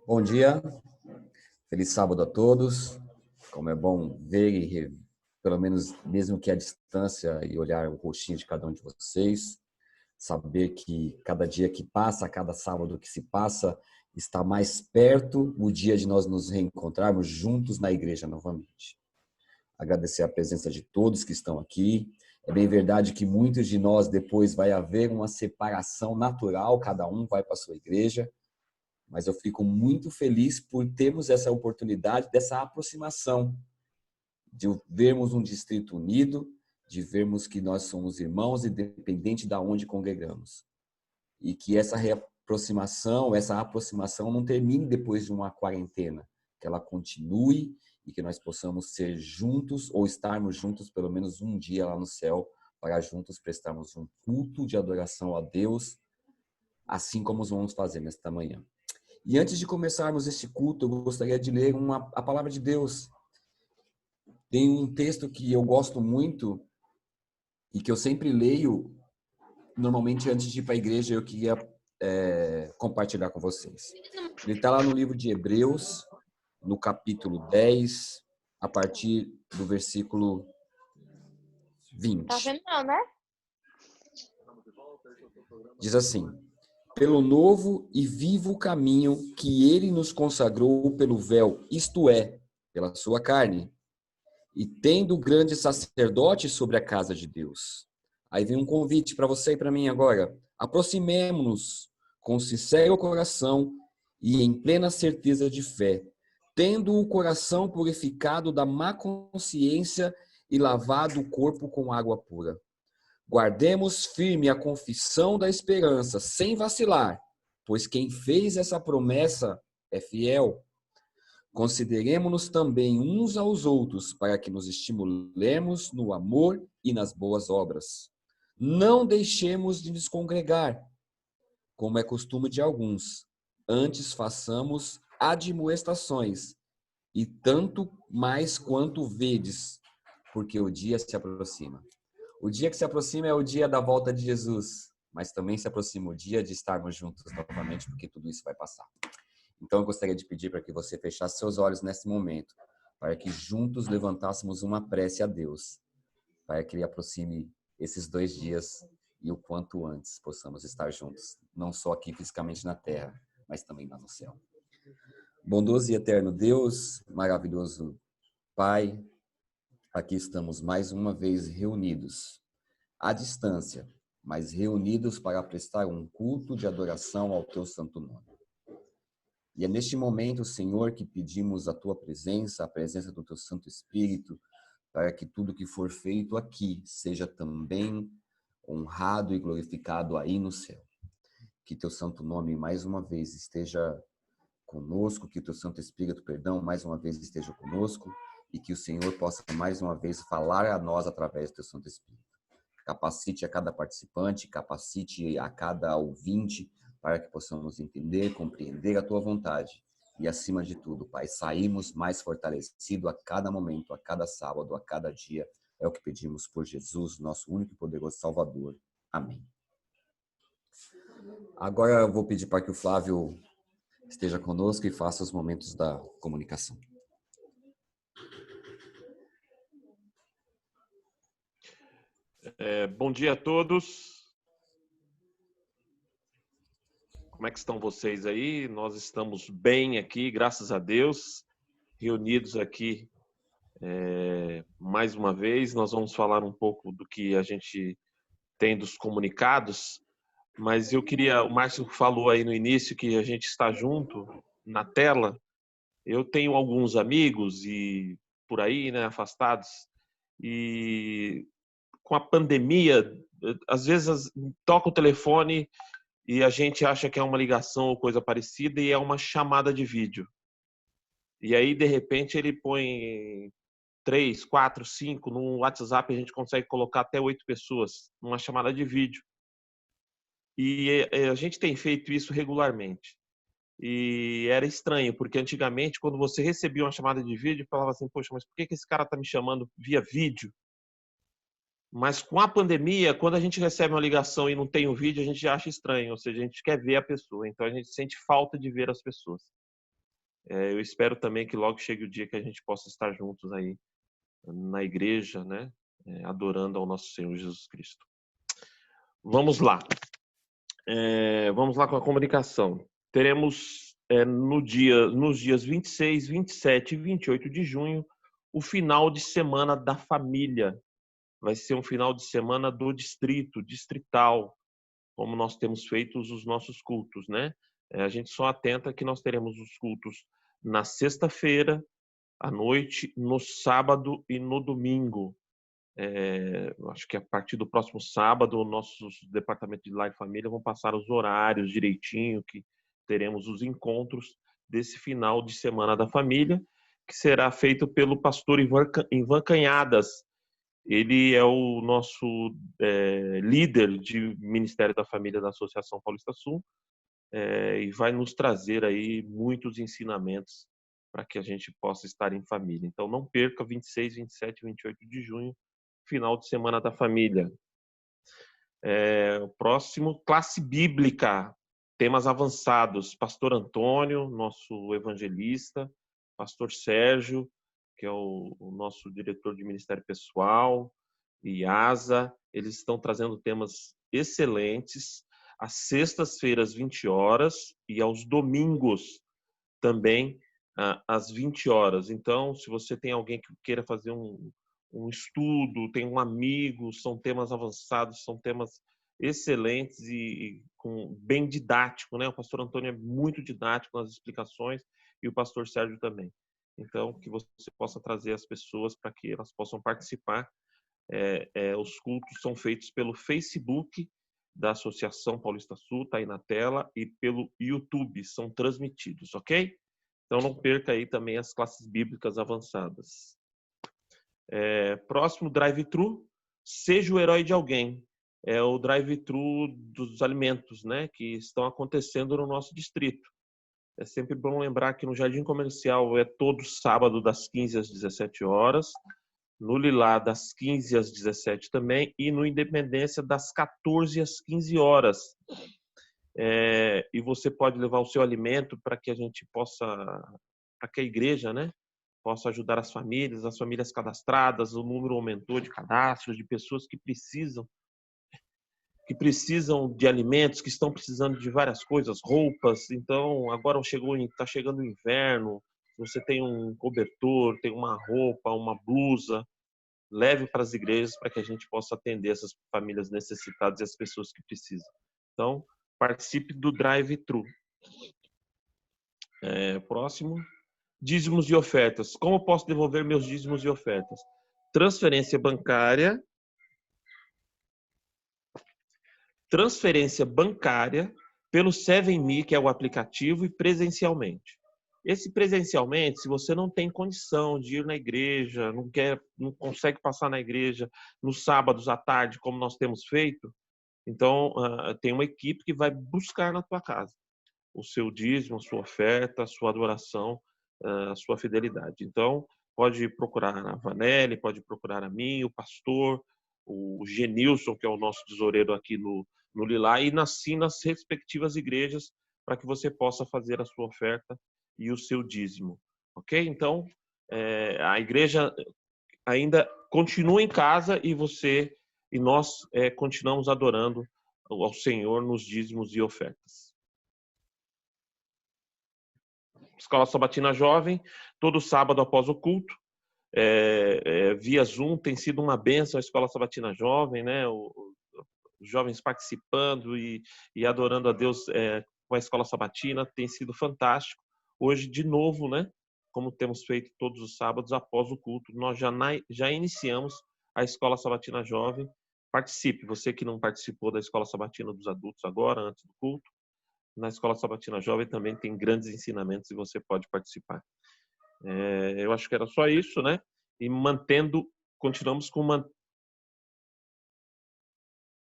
Bom dia, feliz sábado a todos. Como é bom ver e rever, pelo menos mesmo que à distância, e olhar o rostinho de cada um de vocês. Saber que cada dia que passa, cada sábado que se passa, está mais perto o dia de nós nos reencontrarmos juntos na igreja novamente. Agradecer a presença de todos que estão aqui. É bem verdade que muitos de nós depois vai haver uma separação natural, cada um vai para a sua igreja, mas eu fico muito feliz por termos essa oportunidade, dessa aproximação, de vermos um distrito unido, de vermos que nós somos irmãos, independente de onde congregamos. E que essa aproximação não termine depois de uma quarentena, que ela continue e que nós possamos ser juntos ou estarmos juntos pelo menos um dia lá no céu, para juntos prestarmos um culto de adoração a Deus, assim como vamos fazer nesta manhã. E antes de começarmos este culto, eu gostaria de ler a palavra de Deus. Tem um texto que eu gosto muito e que eu sempre leio, normalmente antes de ir para a igreja, eu queria compartilhar com vocês. Ele está lá no livro de Hebreus, no capítulo 10, a partir do versículo 20. Tá vendo não, né? Diz assim: pelo novo e vivo caminho que ele nos consagrou pelo véu, isto é, pela sua carne, e tendo grande sacerdote sobre a casa de Deus. Aí vem um convite para você e para mim agora. Aproximemo-nos com sincero coração e em plena certeza de fé, tendo o coração purificado da má consciência e lavado o corpo com água pura. Guardemos firme a confissão da esperança, sem vacilar, pois quem fez essa promessa é fiel. Consideremo-nos também uns aos outros, para que nos estimulemos no amor e nas boas obras. Não deixemos de nos congregar, como é costume de alguns. Antes façamos admoestações, e tanto mais quanto vedes, porque o dia se aproxima. O dia que se aproxima é o dia da volta de Jesus, mas também se aproxima o dia de estarmos juntos novamente, porque tudo isso vai passar. Então, eu gostaria de pedir para que você fechasse seus olhos nesse momento, para que juntos levantássemos uma prece a Deus, para que Ele aproxime esses 2 dias e o quanto antes possamos estar juntos, não só aqui fisicamente na terra, mas também lá no céu. Bondoso e eterno Deus, maravilhoso Pai, aqui estamos mais uma vez reunidos, à distância, mas reunidos para prestar um culto de adoração ao Teu santo nome. E é neste momento, Senhor, que pedimos a Tua presença, a presença do Teu Santo Espírito, para que tudo que for feito aqui seja também honrado e glorificado aí no céu. Que Teu Santo Nome mais uma vez esteja conosco, que o Teu Santo Espírito, mais uma vez esteja conosco e que o Senhor possa mais uma vez falar a nós através do Teu Santo Espírito. Capacite a cada participante, capacite a cada ouvinte, para que possamos entender, compreender a Tua vontade. E, acima de tudo, Pai, saímos mais fortalecidos a cada momento, a cada sábado, a cada dia. É o que pedimos por Jesus, nosso único e poderoso Salvador. Amém. Agora eu vou pedir para que o Flávio esteja conosco e faça os momentos da comunicação. Bom dia a todos. Como é que estão vocês aí? Nós estamos bem aqui, graças a Deus, reunidos aqui mais uma vez. Nós vamos falar um pouco do que a gente tem dos comunicados, mas o Márcio falou aí no início que a gente está junto na tela. Eu tenho alguns amigos e por aí, né, afastados, e com a pandemia, às vezes toca o telefone e a gente acha que é uma ligação ou coisa parecida e é uma chamada de vídeo. E aí, de repente, ele põe 3, 4, 5, no WhatsApp a gente consegue colocar até 8 pessoas numa chamada de vídeo. E a gente tem feito isso regularmente. E era estranho, porque antigamente, quando você recebia uma chamada de vídeo, falava assim, poxa, mas por que esse cara está me chamando via vídeo? Mas com a pandemia, quando a gente recebe uma ligação e não tem o vídeo, a gente acha estranho, ou seja, a gente quer ver a pessoa, então a gente sente falta de ver as pessoas. Eu espero também que logo chegue o dia que a gente possa estar juntos aí na igreja, né, adorando ao nosso Senhor Jesus Cristo. Vamos lá. Vamos lá com a comunicação. Teremos nos dias 26, 27 e 28 de junho o final de semana da família. Vai ser um final de semana do distrito, distrital, como nós temos feito os nossos cultos, né? A gente só atenta que nós teremos os cultos na sexta-feira, à noite, no sábado e no domingo. Acho que a partir do próximo sábado, o nosso departamento de Lar e Família vão passar os horários direitinho, que teremos os encontros desse final de semana da família, que será feito pelo pastor Ivan Canhadas. Ele é o nosso líder de Ministério da Família da Associação Paulista Sul, e vai nos trazer aí muitos ensinamentos para que a gente possa estar em família. Então não perca 26, 27 e 28 de junho, final de semana da família. O próximo, classe bíblica, temas avançados. Pastor Antônio, nosso evangelista, pastor Sérgio, que é o nosso diretor de Ministério Pessoal, e Asa, eles estão trazendo temas excelentes, às sextas-feiras, 20 horas, e aos domingos também, às 20 horas. Então, se você tem alguém que queira fazer um estudo, tem um amigo, são temas avançados, são temas excelentes e bem didático, né? O pastor Antônio é muito didático nas explicações e o pastor Sérgio também. Então, que você possa trazer as pessoas para que elas possam participar. Os cultos são feitos pelo Facebook da Associação Paulista Sul, está aí na tela, e pelo YouTube, são transmitidos, ok? Então não perca aí também as classes bíblicas avançadas. Próximo, drive-thru, seja o herói de alguém. É o drive-thru dos alimentos, né, que estão acontecendo no nosso distrito. É sempre bom lembrar que no Jardim Comercial é todo sábado das 15 às 17 horas, no Lilá das 15 às 17 também, e no Independência das 14 às 15 horas. E você pode levar o seu alimento para que a gente possa, para que a igreja, né, possa ajudar as famílias cadastradas. O número aumentou de cadastros, de pessoas que precisam de alimentos, que estão precisando de várias coisas, roupas. Então, agora está chegando o inverno, você tem um cobertor, tem uma roupa, uma blusa, leve para as igrejas para que a gente possa atender essas famílias necessitadas e as pessoas que precisam. Então, participe do drive-thru. Próximo. Dízimos e ofertas. Como posso devolver meus dízimos e ofertas? Transferência bancária, pelo 7Me, que é o aplicativo, e presencialmente. Esse presencialmente, se você não tem condição de ir na igreja, não consegue passar na igreja nos sábados à tarde, como nós temos feito, então tem uma equipe que vai buscar na tua casa o seu dízimo, a sua oferta, a sua adoração, a sua fidelidade. Então, pode procurar a Vanelli, pode procurar a mim, o pastor, o Genilson, que é o nosso tesoureiro aqui no Lilá, e assim nas respectivas igrejas, para que você possa fazer a sua oferta e o seu dízimo. Ok? Então, a igreja ainda continua em casa e nós continuamos adorando ao Senhor nos dízimos e ofertas. Escola Sabatina Jovem, todo sábado após o culto, via Zoom, tem sido uma bênção a Escola Sabatina Jovem, né? Os jovens participando e adorando a Deus com a Escola Sabatina, tem sido fantástico. Hoje, de novo, né? Como temos feito todos os sábados após o culto, nós já iniciamos a Escola Sabatina Jovem participe. Você que não participou da Escola Sabatina dos Adultos agora, antes do culto, na Escola Sabatina Jovem também tem grandes ensinamentos e você pode participar. Eu acho que era só isso, né? E continuamos com uma...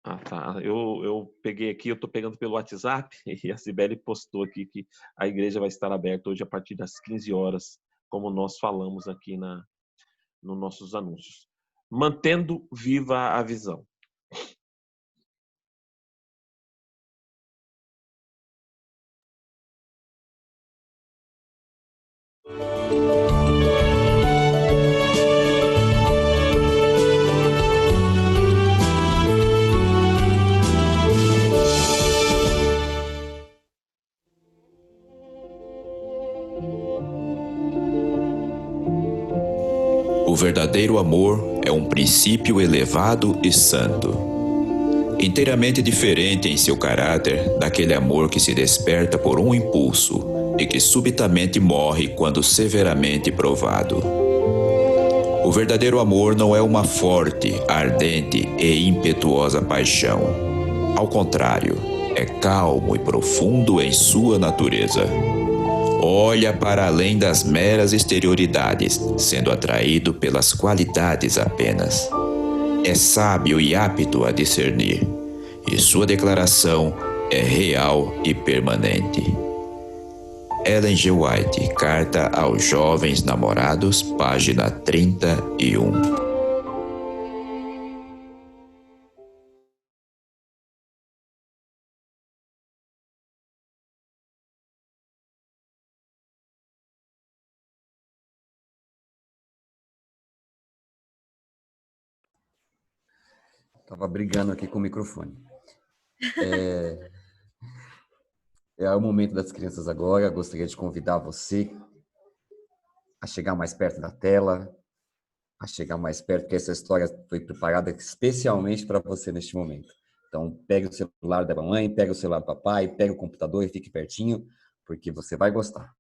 Ah, tá. Eu peguei aqui, eu estou pegando pelo WhatsApp e a Cibele postou aqui que a igreja vai estar aberta hoje a partir das 15 horas, como nós falamos aqui nos nossos anúncios. Mantendo viva a visão. O verdadeiro amor é um princípio elevado e santo, inteiramente diferente em seu caráter daquele amor que se desperta por um impulso e que subitamente morre quando severamente provado. O verdadeiro amor não é uma forte, ardente e impetuosa paixão. Ao contrário, é calmo e profundo em sua natureza. Olha para além das meras exterioridades, sendo atraído pelas qualidades apenas. É sábio e apto a discernir, e sua declaração é real e permanente. Ellen G. White, Carta aos Jovens Namorados, página 31. Estava brigando aqui com o microfone. É o momento das crianças agora. Eu gostaria de convidar você a chegar mais perto da tela, a chegar mais perto, porque essa história foi preparada especialmente para você neste momento. Então, pegue o celular da mamãe, pegue o celular do papai, pegue o computador e fique pertinho, porque você vai gostar.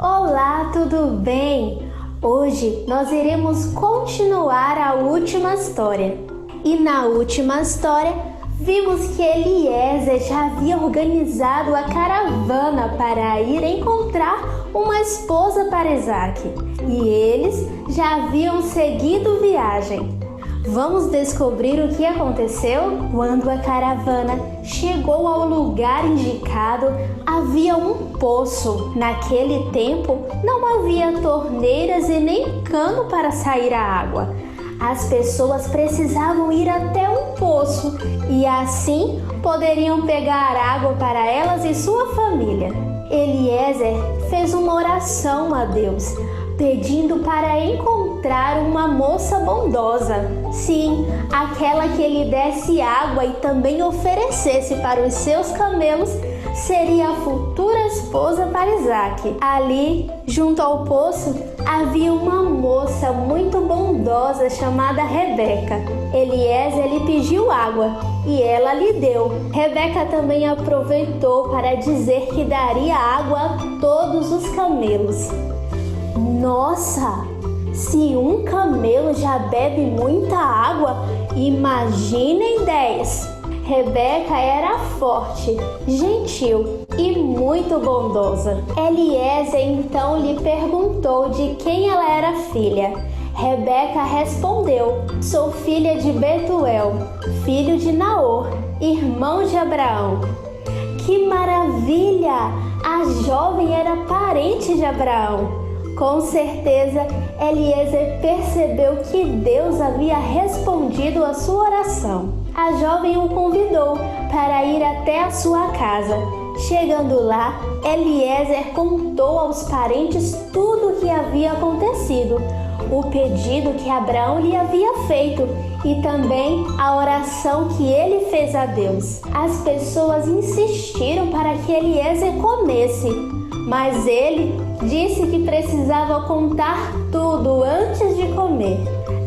Olá, tudo bem? Hoje nós iremos continuar a última história. E na última história, vimos que Eliezer já havia organizado a caravana para ir encontrar uma esposa para Isaac. E eles já haviam seguido viagem. Vamos descobrir o que aconteceu? Quando a caravana chegou ao lugar indicado, havia um poço. Naquele tempo, não havia torneiras e nem cano para sair a água. As pessoas precisavam ir até um poço e assim poderiam pegar água para elas e sua família. Eliezer fez uma oração a Deus, pedindo para encontrar uma moça bondosa. Sim, aquela que lhe desse água e também oferecesse para os seus camelos seria a futura esposa para Isaac. Ali, junto ao poço, havia uma moça muito bondosa chamada Rebeca. Eliezer lhe pediu água e ela lhe deu. Rebeca também aproveitou para dizer que daria água a todos os camelos. Nossa! Se um camelo já bebe muita água, imaginem 10. Rebeca era forte, gentil e muito bondosa. Eliezer então lhe perguntou de quem ela era filha. Rebeca respondeu: sou filha de Betuel, filho de Naor, irmão de Abraão. Que maravilha! A jovem era parente de Abraão. Com certeza, Eliezer percebeu que Deus havia respondido a sua oração. A jovem o convidou para ir até a sua casa. Chegando lá, Eliezer contou aos parentes tudo o que havia acontecido, o pedido que Abraão lhe havia feito e também a oração que ele fez a Deus. As pessoas insistiram para que Eliezer comesse, mas ele disse que precisava contar tudo antes de comer.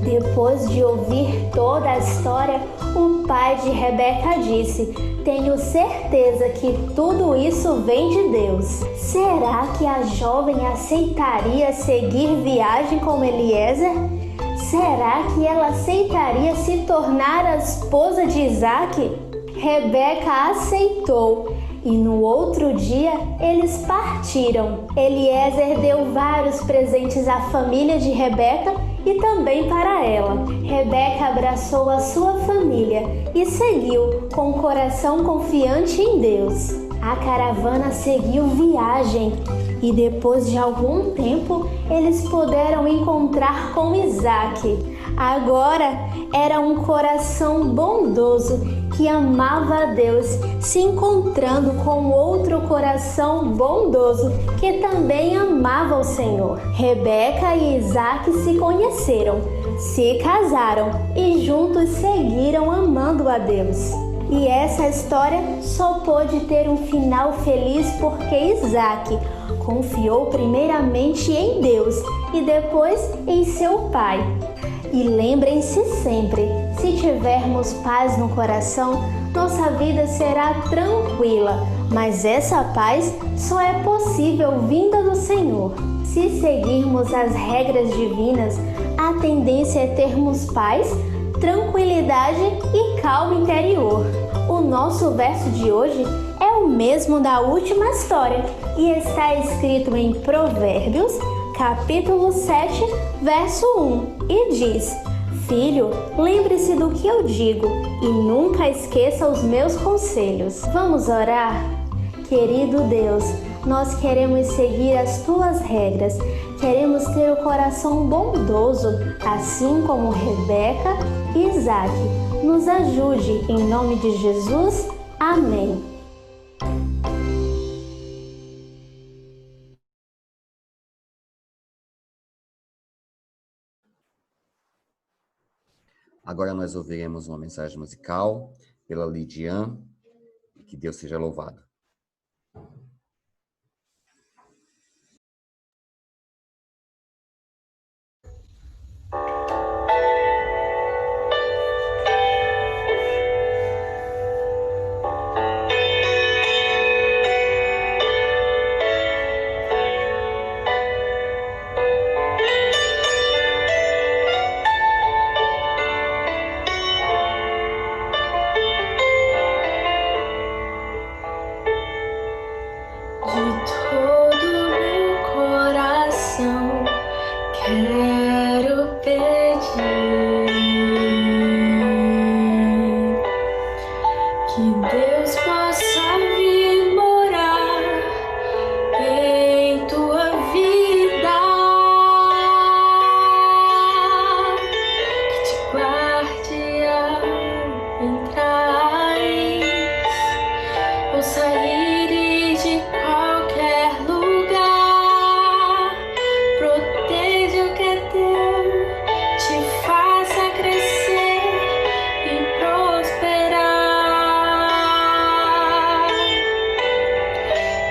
Depois de ouvir toda a história, o pai de Rebeca disse: tenho certeza que tudo isso vem de Deus. Será que a jovem aceitaria seguir viagem com Eliezer? Será que ela aceitaria se tornar a esposa de Isaque? Rebeca aceitou e no outro dia eles partiram. Eliezer deu vários presentes à família de Rebeca e também para ela. Rebeca abraçou a sua família e seguiu com o coração confiante em Deus. A caravana seguiu viagem e depois de algum tempo eles puderam encontrar com Isaque. Agora era um coração bondoso que amava a Deus, se encontrando com outro coração bondoso que também amava o Senhor. Rebeca e Isaque se conheceram, se casaram e juntos seguiram amando a Deus. E essa história só pôde ter um final feliz porque Isaque confiou primeiramente em Deus e depois em seu pai. E lembrem-se sempre, se tivermos paz no coração, nossa vida será tranquila, mas essa paz só é possível vinda do Senhor. Se seguirmos as regras divinas, a tendência é termos paz, tranquilidade e calma interior. O nosso verso de hoje é o mesmo da última história e está escrito em Provérbios, capítulo 7, verso 1, e diz: Filho, lembre-se do que eu digo e nunca esqueça os meus conselhos. Vamos orar? Querido Deus, nós queremos seguir as tuas regras, queremos ter o coração bondoso, assim como Rebeca e Isaque. Nos ajude, em nome de Jesus. Amém. Agora nós ouviremos uma mensagem musical pela Lidiane. Que Deus seja louvado.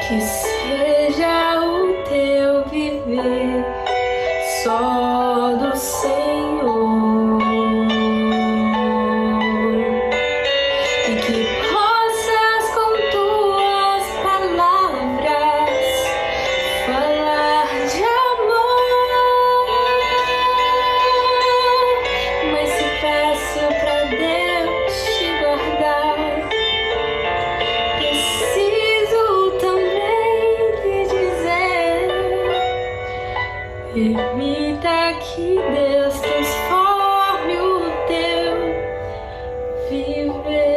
Que seja o teu viver só do Senhor, e que possas com tuas palavras falar de amor. Mas se peço pra Deus te guardar, permita que Deus transforme o teu viver.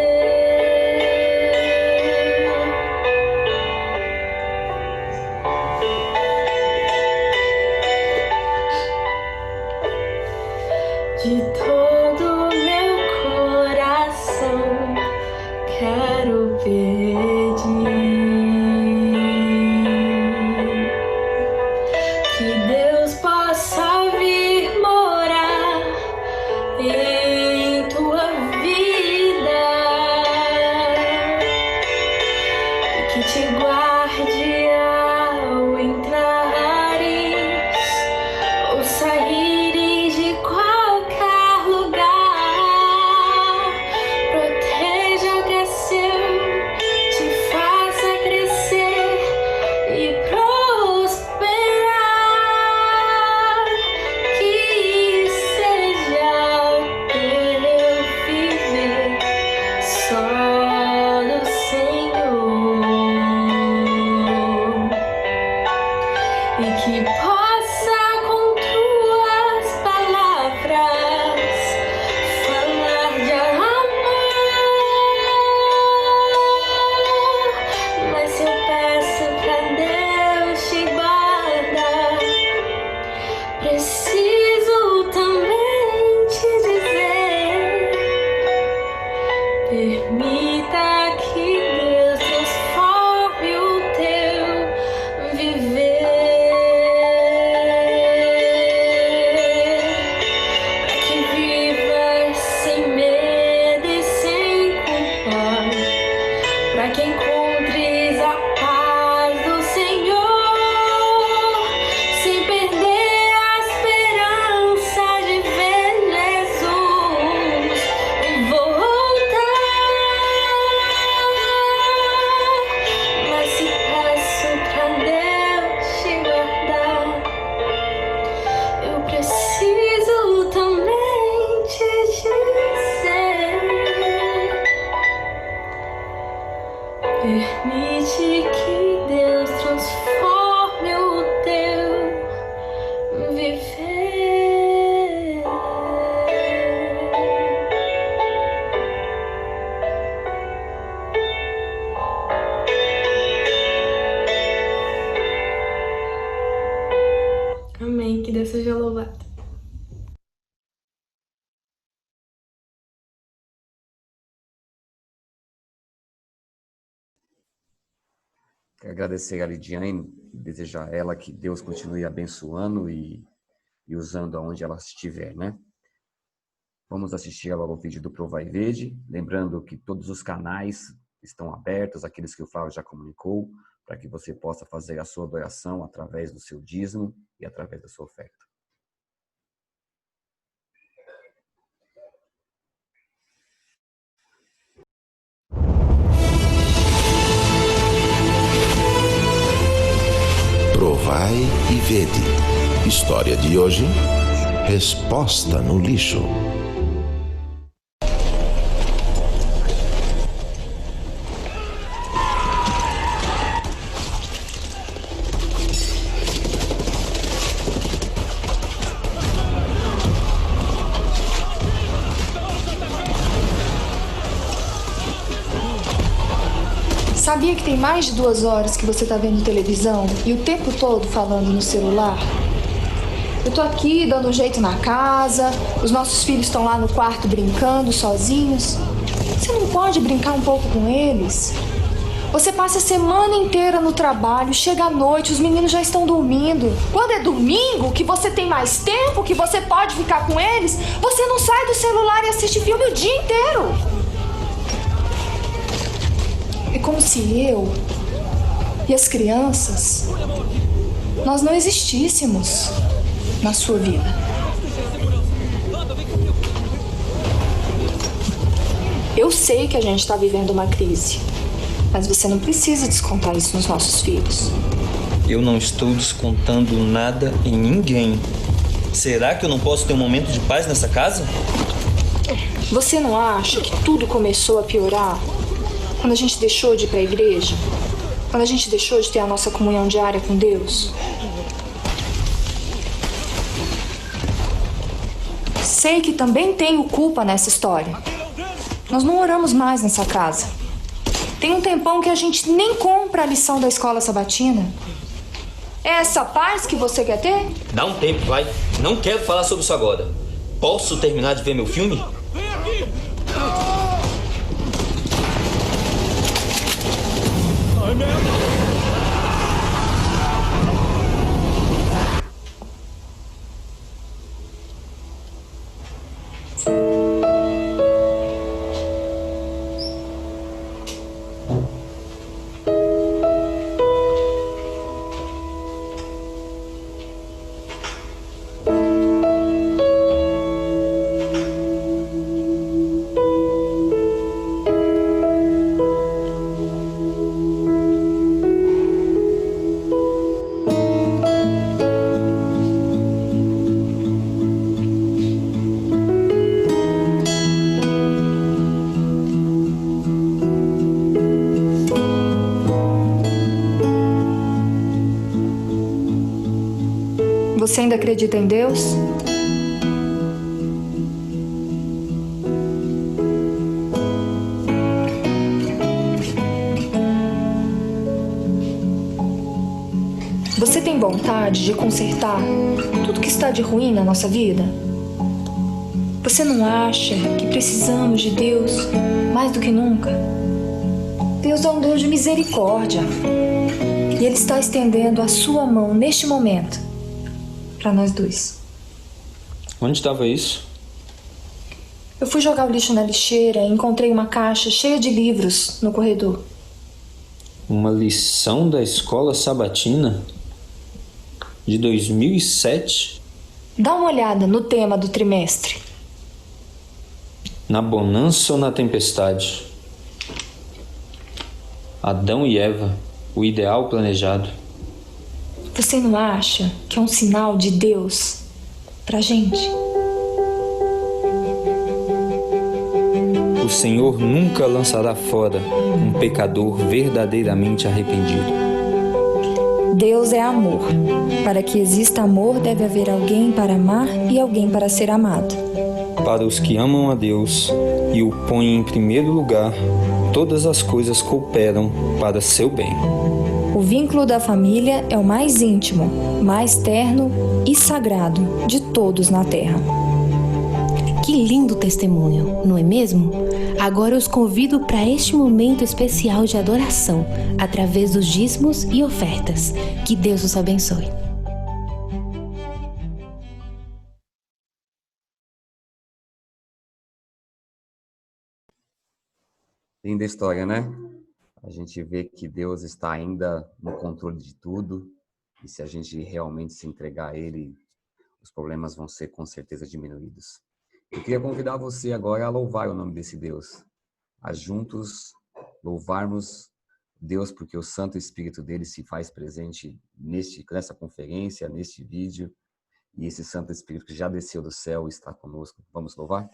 De todo meu coração quero pedir que Deus possa vir morar em tua vida e que te guarde ao entrares ou saíres de qualquer e que possa com tuas palavras falar de amor. Mas se eu peço pra Deus te guardar, preciso também te dizer: permita que Deus transforme o teu viver, para que vivas sem medo e sem culpa, para que encontres a paz do Senhor, sem perder a esperança de ver Jesus voltar. Mas se peço pra Deus te guardar, eu preciso também te dizer: permite que Deus transforme o teu viver. Amém. Que Deus seja louvado. Quero agradecer a Lidiane e desejar a ela que Deus continue abençoando e usando aonde ela estiver, né? Vamos assistir agora ao vídeo do Provai Verde, lembrando que todos os canais estão abertos, aqueles que o Flávio já comunicou, para que você possa fazer a sua doação através do seu dízimo e através da sua oferta. Provai e vede. História de hoje: resposta no lixo. Sabia que tem mais de 2 horas que você tá vendo televisão e o tempo todo falando no celular? Eu tô aqui dando um jeito na casa, os nossos filhos estão lá no quarto brincando sozinhos. Você não pode brincar um pouco com eles? Você passa a semana inteira no trabalho, chega à noite, os meninos já estão dormindo. Quando é domingo, que você tem mais tempo, que você pode ficar com eles, você não sai do celular e assiste filme o dia inteiro. É como se eu e as crianças, nós não existíssemos na sua vida. Eu sei que a gente está vivendo uma crise, mas você não precisa descontar isso nos nossos filhos. Eu não estou descontando nada em ninguém. Será que eu não posso ter um momento de paz nessa casa? Você não acha que tudo começou a piorar quando a gente deixou de ir para a igreja? Quando a gente deixou de ter a nossa comunhão diária com Deus? Sei que também tenho culpa nessa história. Nós não oramos mais nessa casa. Tem um tempão que a gente nem compra a lição da escola sabatina. É essa paz que você quer ter? Dá um tempo, vai. Não quero falar sobre isso agora. Posso terminar de ver meu filme? Você ainda acredita em Deus? Você tem vontade de consertar tudo que está de ruim na nossa vida? Você não acha que precisamos de Deus mais do que nunca? Deus é um Deus de misericórdia. E Ele está estendendo a sua mão neste momento para nós dois. Onde estava isso? Eu fui jogar o lixo na lixeira e encontrei uma caixa cheia de livros no corredor. Uma lição da escola sabatina de 2007? Dá uma olhada no tema do trimestre. Na bonança ou na tempestade? Adão e Eva, o ideal planejado. Você não acha que é um sinal de Deus pra gente? O Senhor nunca lançará fora um pecador verdadeiramente arrependido. Deus é amor. Para que exista amor, deve haver alguém para amar e alguém para ser amado. Para os que amam a Deus e o põem em primeiro lugar, todas as coisas cooperam para seu bem. O vínculo da família é o mais íntimo, mais terno e sagrado de todos na Terra. Que lindo testemunho, não é mesmo? Agora eu os convido para este momento especial de adoração, através dos dízimos e ofertas. Que Deus os abençoe. Linda história, né? A gente vê que Deus está ainda no controle de tudo e se a gente realmente se entregar a Ele, os problemas vão ser com certeza diminuídos. Eu queria convidar você agora a louvar o nome desse Deus, a juntos louvarmos Deus porque o Santo Espírito dele se faz presente nessa conferência, neste vídeo, e esse Santo Espírito que já desceu do céu está conosco. Vamos louvar?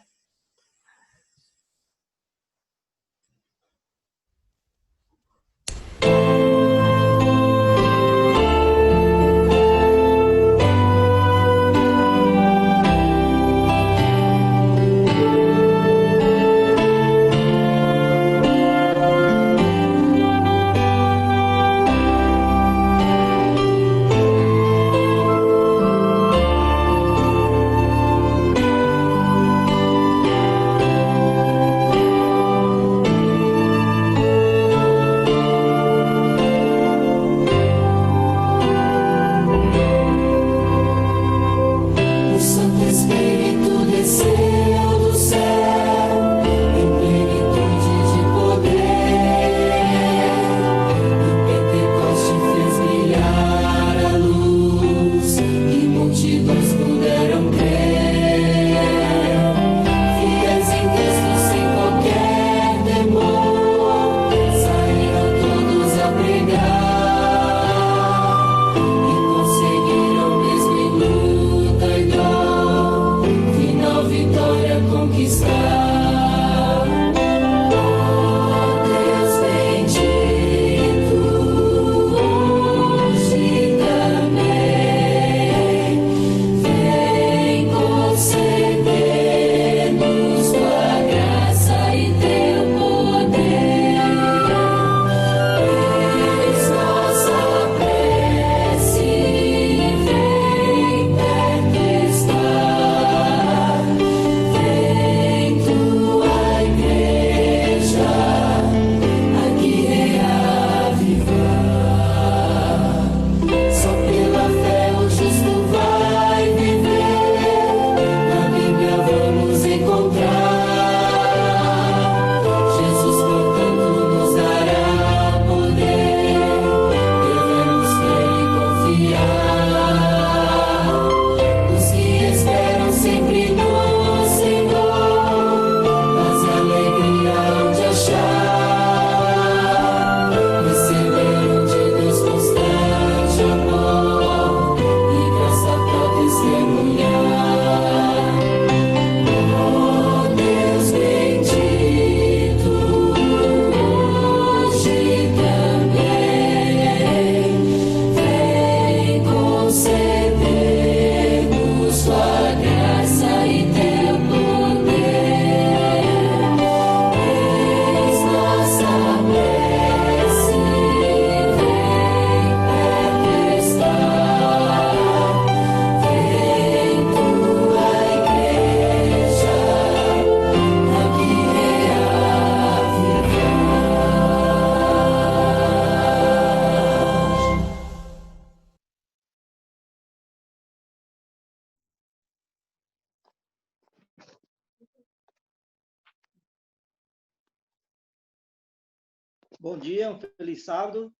Bom dia, um feliz sábado.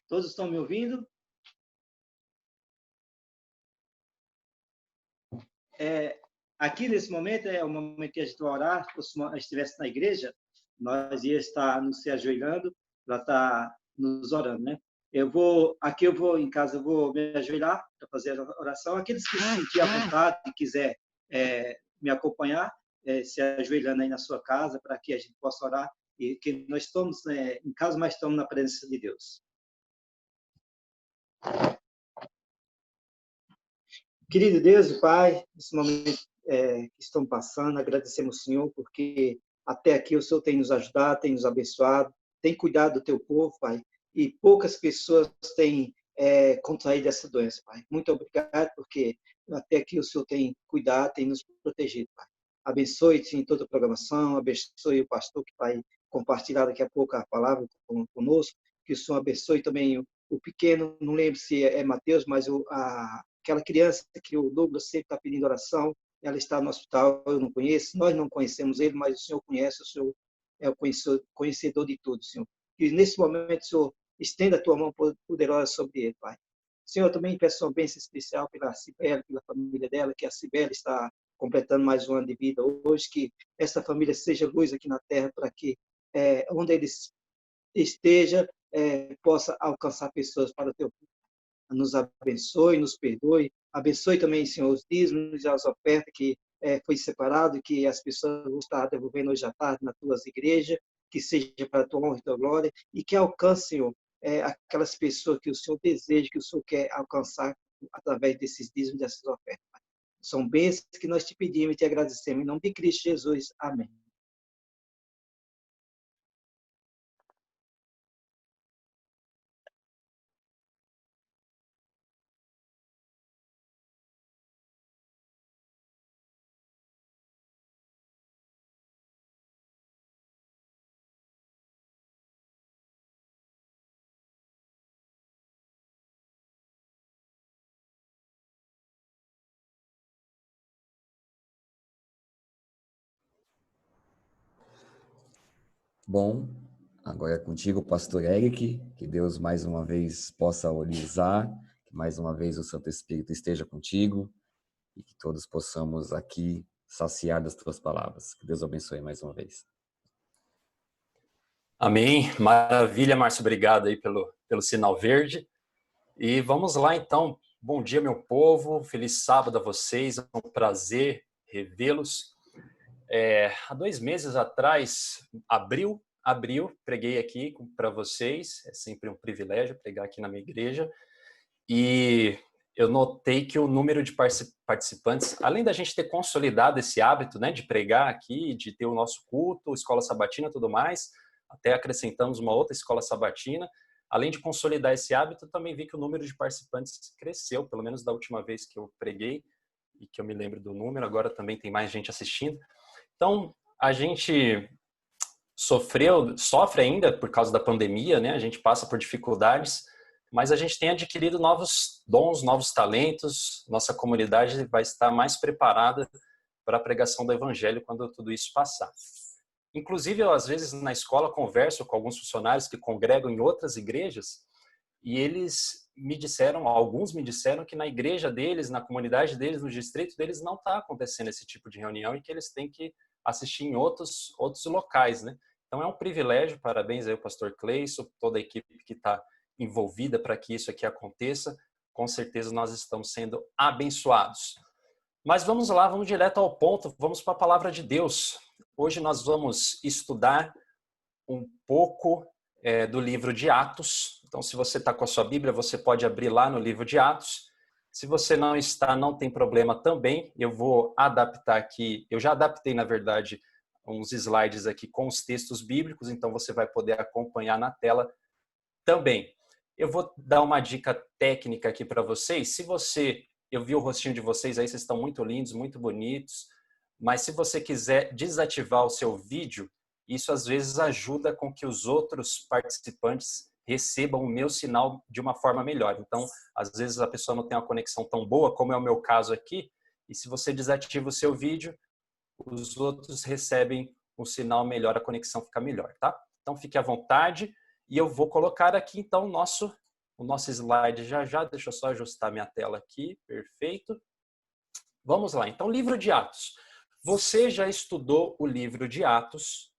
Todos estão me ouvindo? Aqui, nesse momento, é o momento que a gente vai orar. Se a gente estivesse na igreja, nós ia estar nos se ajoelhando para estar nos orando, né? Em casa, eu vou me ajoelhar para fazer a oração. Aqueles que se sentirem à vontade e quiser me acompanhar, se ajoelhando aí na sua casa, para que a gente possa orar, e que nós estamos em casa, mas estamos na presença de Deus. Querido Deus e Pai, nesse momento que estamos passando, agradecemos ao Senhor, porque até aqui o Senhor tem nos ajudado, tem nos abençoado, tem cuidado do teu povo, Pai, e poucas pessoas têm contraído essa doença, Pai. Muito obrigado, porque até aqui o Senhor tem cuidado, tem nos protegido, Pai. Abençoe-te em toda a programação, abençoe o pastor que vai compartilhar daqui a pouco a palavra conosco, que o Senhor abençoe também o pequeno, não lembro se é Mateus, mas aquela criança que o Douglas sempre está pedindo oração, ela está no hospital, eu não conheço, nós não conhecemos ele, mas o Senhor conhece, o Senhor é o conhecedor de tudo, Senhor. E nesse momento, Senhor, estenda a tua mão poderosa sobre ele, Pai. Senhor, eu também peço uma bênção especial pela Cibele, pela família dela, que a Cibele está completando mais um ano de vida hoje, que essa família seja luz aqui na terra, para que onde eles esteja, possa alcançar pessoas para o teu povo. Nos abençoe, nos perdoe, abençoe também, Senhor, os dízimos e as ofertas que foi separado, que as pessoas vão estar devolvendo hoje à tarde nas tuas igrejas, que seja para a tua honra e tua glória, e que alcance, Senhor, aquelas pessoas que o Senhor deseja, que o Senhor quer alcançar através desses dízimos e dessas ofertas. São bênçãos que nós te pedimos e te agradecemos. Em nome de Cristo Jesus. Amém. Bom, agora é contigo, pastor Eric, que Deus mais uma vez possa usar, que mais uma vez o Santo Espírito esteja contigo e que todos possamos aqui saciar das tuas palavras. Que Deus abençoe mais uma vez. Amém. Maravilha, Márcio. Obrigado aí pelo sinal verde. E vamos lá, então. Bom dia, meu povo. Feliz sábado a vocês. É um prazer revê-los. Há 2 meses atrás, abril, preguei aqui para vocês. É sempre um privilégio pregar aqui na minha igreja. E eu notei que o número de participantes, além da gente ter consolidado esse hábito, né, de pregar aqui, de ter o nosso culto, escola sabatina e tudo mais, até acrescentamos uma outra escola sabatina. Além de consolidar esse hábito, também vi que o número de participantes cresceu, pelo menos da última vez que eu preguei, e que eu me lembro do número, agora também tem mais gente assistindo. Então, a gente sofre ainda por causa da pandemia, né? A gente passa por dificuldades, mas a gente tem adquirido novos dons, novos talentos. Nossa comunidade vai estar mais preparada para a pregação do evangelho quando tudo isso passar. Inclusive, eu, às vezes, na escola, converso com alguns funcionários que congregam em outras igrejas e alguns me disseram que na igreja deles, na comunidade deles, no distrito deles, não está acontecendo esse tipo de reunião e que eles têm que assistir em outros locais, né? Então, é um privilégio. Parabéns aí ao pastor Cleison, toda a equipe que está envolvida para que isso aqui aconteça. Com certeza, nós estamos sendo abençoados. Mas vamos lá, vamos direto ao ponto, vamos para a palavra de Deus. Hoje nós vamos estudar um pouco do livro de Atos. Então, se você está com a sua Bíblia, você pode abrir lá no livro de Atos. Se você não está, não tem problema também. Eu vou adaptar aqui, eu já adaptei, na verdade, uns slides aqui com os textos bíblicos, então você vai poder acompanhar na tela também. Eu vou dar uma dica técnica aqui para vocês. Eu vi o rostinho de vocês aí, vocês estão muito lindos, muito bonitos, mas se você quiser desativar o seu vídeo, isso às vezes ajuda com que os outros participantes recebam o meu sinal de uma forma melhor. Então, às vezes a pessoa não tem uma conexão tão boa, como é o meu caso aqui, e se você desativa o seu vídeo, os outros recebem um sinal melhor, a conexão fica melhor, tá? Então, fique à vontade. E eu vou colocar aqui, então, o nosso slide já. Deixa eu só ajustar minha tela aqui. Perfeito. Vamos lá. Então, livro de Atos. Você já estudou o livro de Atos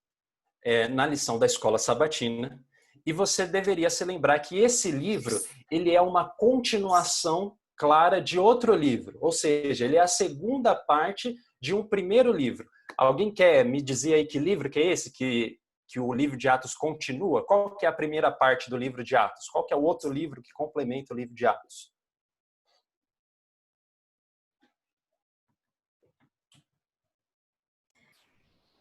na lição da Escola Sabatina. E você deveria se lembrar que esse livro, ele é uma continuação clara de outro livro. Ou seja, ele é a segunda parte de um primeiro livro. Alguém quer me dizer aí que livro que é esse? Que o livro de Atos continua? Qual que é a primeira parte do livro de Atos? Qual que é o outro livro que complementa o livro de Atos?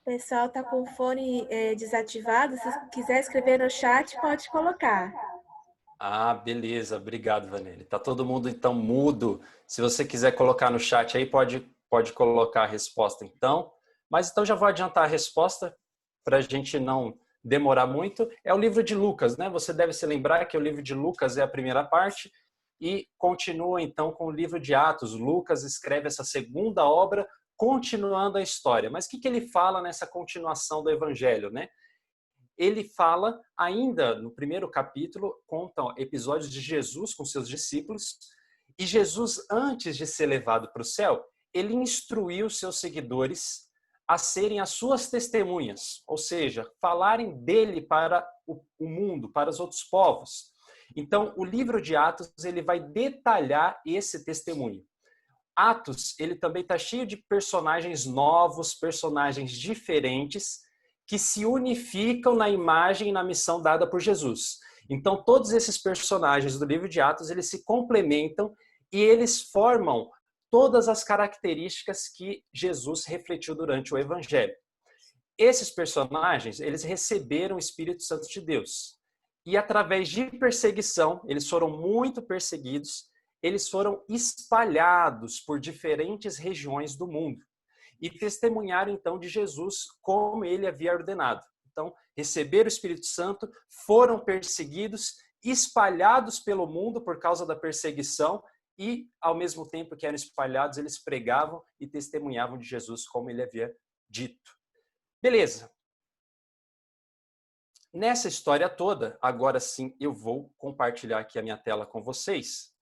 O pessoal está com o fone desativado. Se quiser escrever no chat, pode colocar. Ah, beleza. Obrigado, Vanelli. Tá todo mundo, então, mudo. Se você quiser colocar no chat aí, pode colocar a resposta, então. Mas, então, já vou adiantar a resposta para a gente não demorar muito. É o livro de Lucas, né? Você deve se lembrar que o livro de Lucas é a primeira parte e continua, então, com o livro de Atos. Lucas escreve essa segunda obra, continuando a história. Mas o que ele fala nessa continuação do Evangelho, né? Ele fala, ainda no primeiro capítulo, conta episódios de Jesus com seus discípulos. E Jesus, antes de ser levado para o céu, ele instruiu seus seguidores a serem as suas testemunhas, ou seja, falarem dele para o mundo, para os outros povos. Então, o livro de Atos, ele vai detalhar esse testemunho. Atos, ele também está cheio de personagens novos, personagens diferentes, que se unificam na imagem e na missão dada por Jesus. Então, todos esses personagens do livro de Atos, eles se complementam e eles formam todas as características que Jesus refletiu durante o Evangelho. Esses personagens, eles receberam o Espírito Santo de Deus. E através de perseguição, eles foram muito perseguidos, eles foram espalhados por diferentes regiões do mundo e testemunharam então de Jesus como ele havia ordenado. Então, receberam o Espírito Santo, foram perseguidos, espalhados pelo mundo por causa da perseguição e, ao mesmo tempo que eram espalhados, eles pregavam e testemunhavam de Jesus como ele havia dito. Beleza. Nessa história toda, agora sim eu vou compartilhar aqui a minha tela com vocês.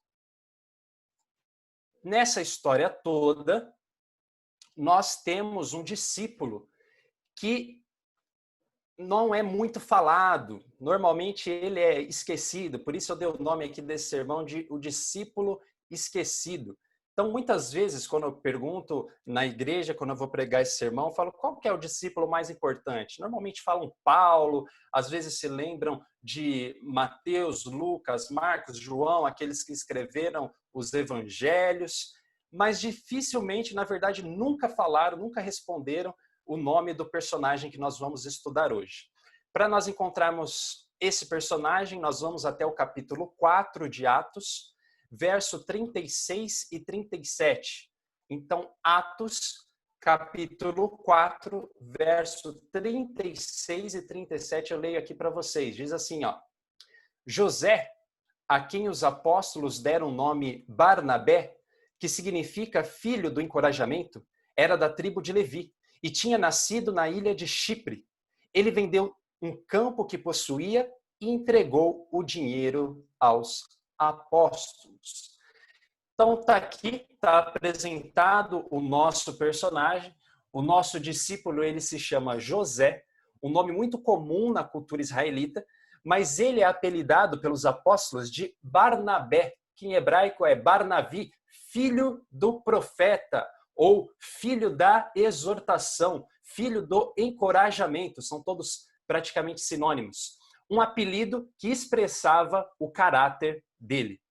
Nessa história toda, nós temos um discípulo que não é muito falado. Normalmente ele é esquecido, por isso eu dei o nome aqui desse sermão de o discípulo esquecido. Então, muitas vezes, quando eu pergunto na igreja, quando eu vou pregar esse sermão, eu falo qual que é o discípulo mais importante. Normalmente falam Paulo, às vezes se lembram de Mateus, Lucas, Marcos, João, aqueles que escreveram os evangelhos, mas dificilmente, na verdade, nunca falaram, nunca responderam o nome do personagem que nós vamos estudar hoje. Para nós encontrarmos esse personagem, nós vamos até o capítulo 4 de Atos, verso 36 e 37. Então, Atos, capítulo 4, verso 36 e 37, eu leio aqui para vocês. Diz assim, ó: José, a quem os apóstolos deram o nome Barnabé, que significa filho do encorajamento, era da tribo de Levi e tinha nascido na ilha de Chipre. Ele vendeu um campo que possuía e entregou o dinheiro aos apóstolos. Então está aqui, está apresentado o nosso personagem. O nosso discípulo, ele se chama José, um nome muito comum na cultura israelita, mas ele é apelidado pelos apóstolos de Barnabé, que em hebraico é Barnavi, filho do profeta, ou filho da exortação, filho do encorajamento, são todos praticamente sinônimos. Um apelido que expressava o caráter dele.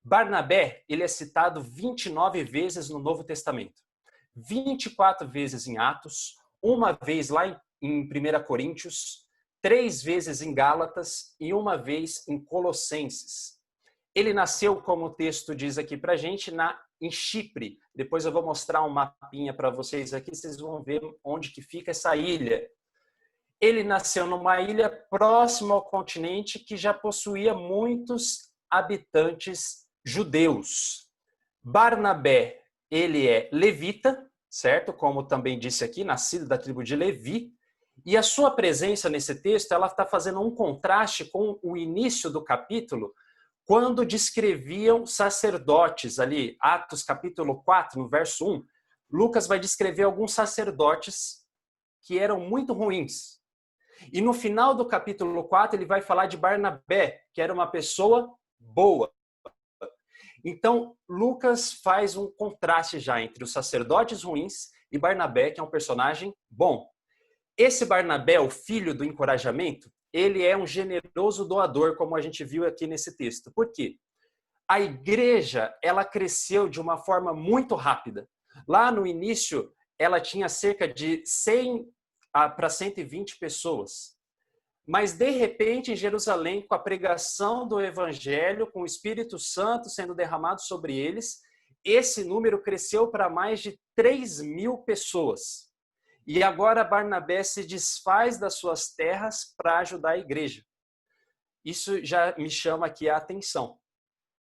Barnabé, ele é citado 29 vezes no Novo Testamento, 24 vezes em Atos, uma vez lá em 1 Coríntios, 3 vezes em Gálatas e uma vez em Colossenses. Ele nasceu, como o texto diz aqui pra gente, em Chipre. Depois eu vou mostrar um mapinha para vocês aqui, vocês vão ver onde que fica essa ilha. Ele nasceu numa ilha próxima ao continente que já possuía muitos habitantes judeus. Barnabé, ele é levita, certo? Como também disse aqui, nascido da tribo de Levi. E a sua presença nesse texto, ela está fazendo um contraste com o início do capítulo, quando descreviam sacerdotes ali, Atos capítulo 4, no verso 1, Lucas vai descrever alguns sacerdotes que eram muito ruins. E no final do capítulo 4, ele vai falar de Barnabé, que era uma pessoa boa. Então, Lucas faz um contraste já entre os sacerdotes ruins e Barnabé, que é um personagem bom. Esse Barnabé, o filho do encorajamento, ele é um generoso doador, como a gente viu aqui nesse texto. Por quê? A igreja, ela cresceu de uma forma muito rápida. Lá no início, ela tinha cerca de 100 para 120 pessoas. Mas, de repente, em Jerusalém, com a pregação do Evangelho, com o Espírito Santo sendo derramado sobre eles, esse número cresceu para mais de 3.000 pessoas. E agora Barnabé se desfaz das suas terras para ajudar a igreja. Isso já me chama aqui a atenção.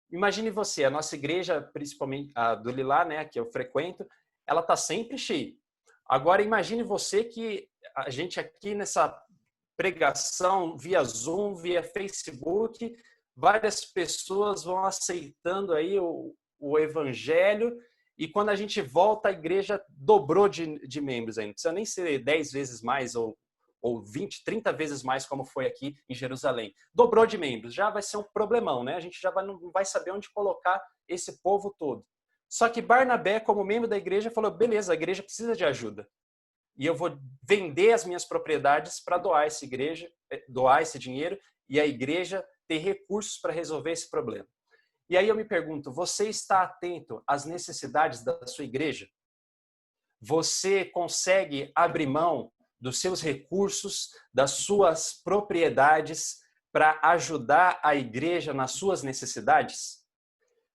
Imagine você, a nossa igreja, principalmente a do Lilá, né, que eu frequento, ela está sempre cheia. Agora imagine você que a gente aqui nessa pregação via Zoom, via Facebook, várias pessoas vão aceitando aí o Evangelho, e quando a gente volta, a igreja dobrou de membros ainda. Não precisa nem ser 10 vezes mais ou 20, 30 vezes mais, como foi aqui em Jerusalém. Dobrou de membros, já vai ser um problemão, né? A gente já não vai saber onde colocar esse povo todo. Só que Barnabé, como membro da igreja, falou, beleza, a igreja precisa de ajuda. E eu vou vender as minhas propriedades para doar esse dinheiro, e a igreja ter recursos para resolver esse problema. E aí eu me pergunto, você está atento às necessidades da sua igreja? Você consegue abrir mão dos seus recursos, das suas propriedades para ajudar a igreja nas suas necessidades?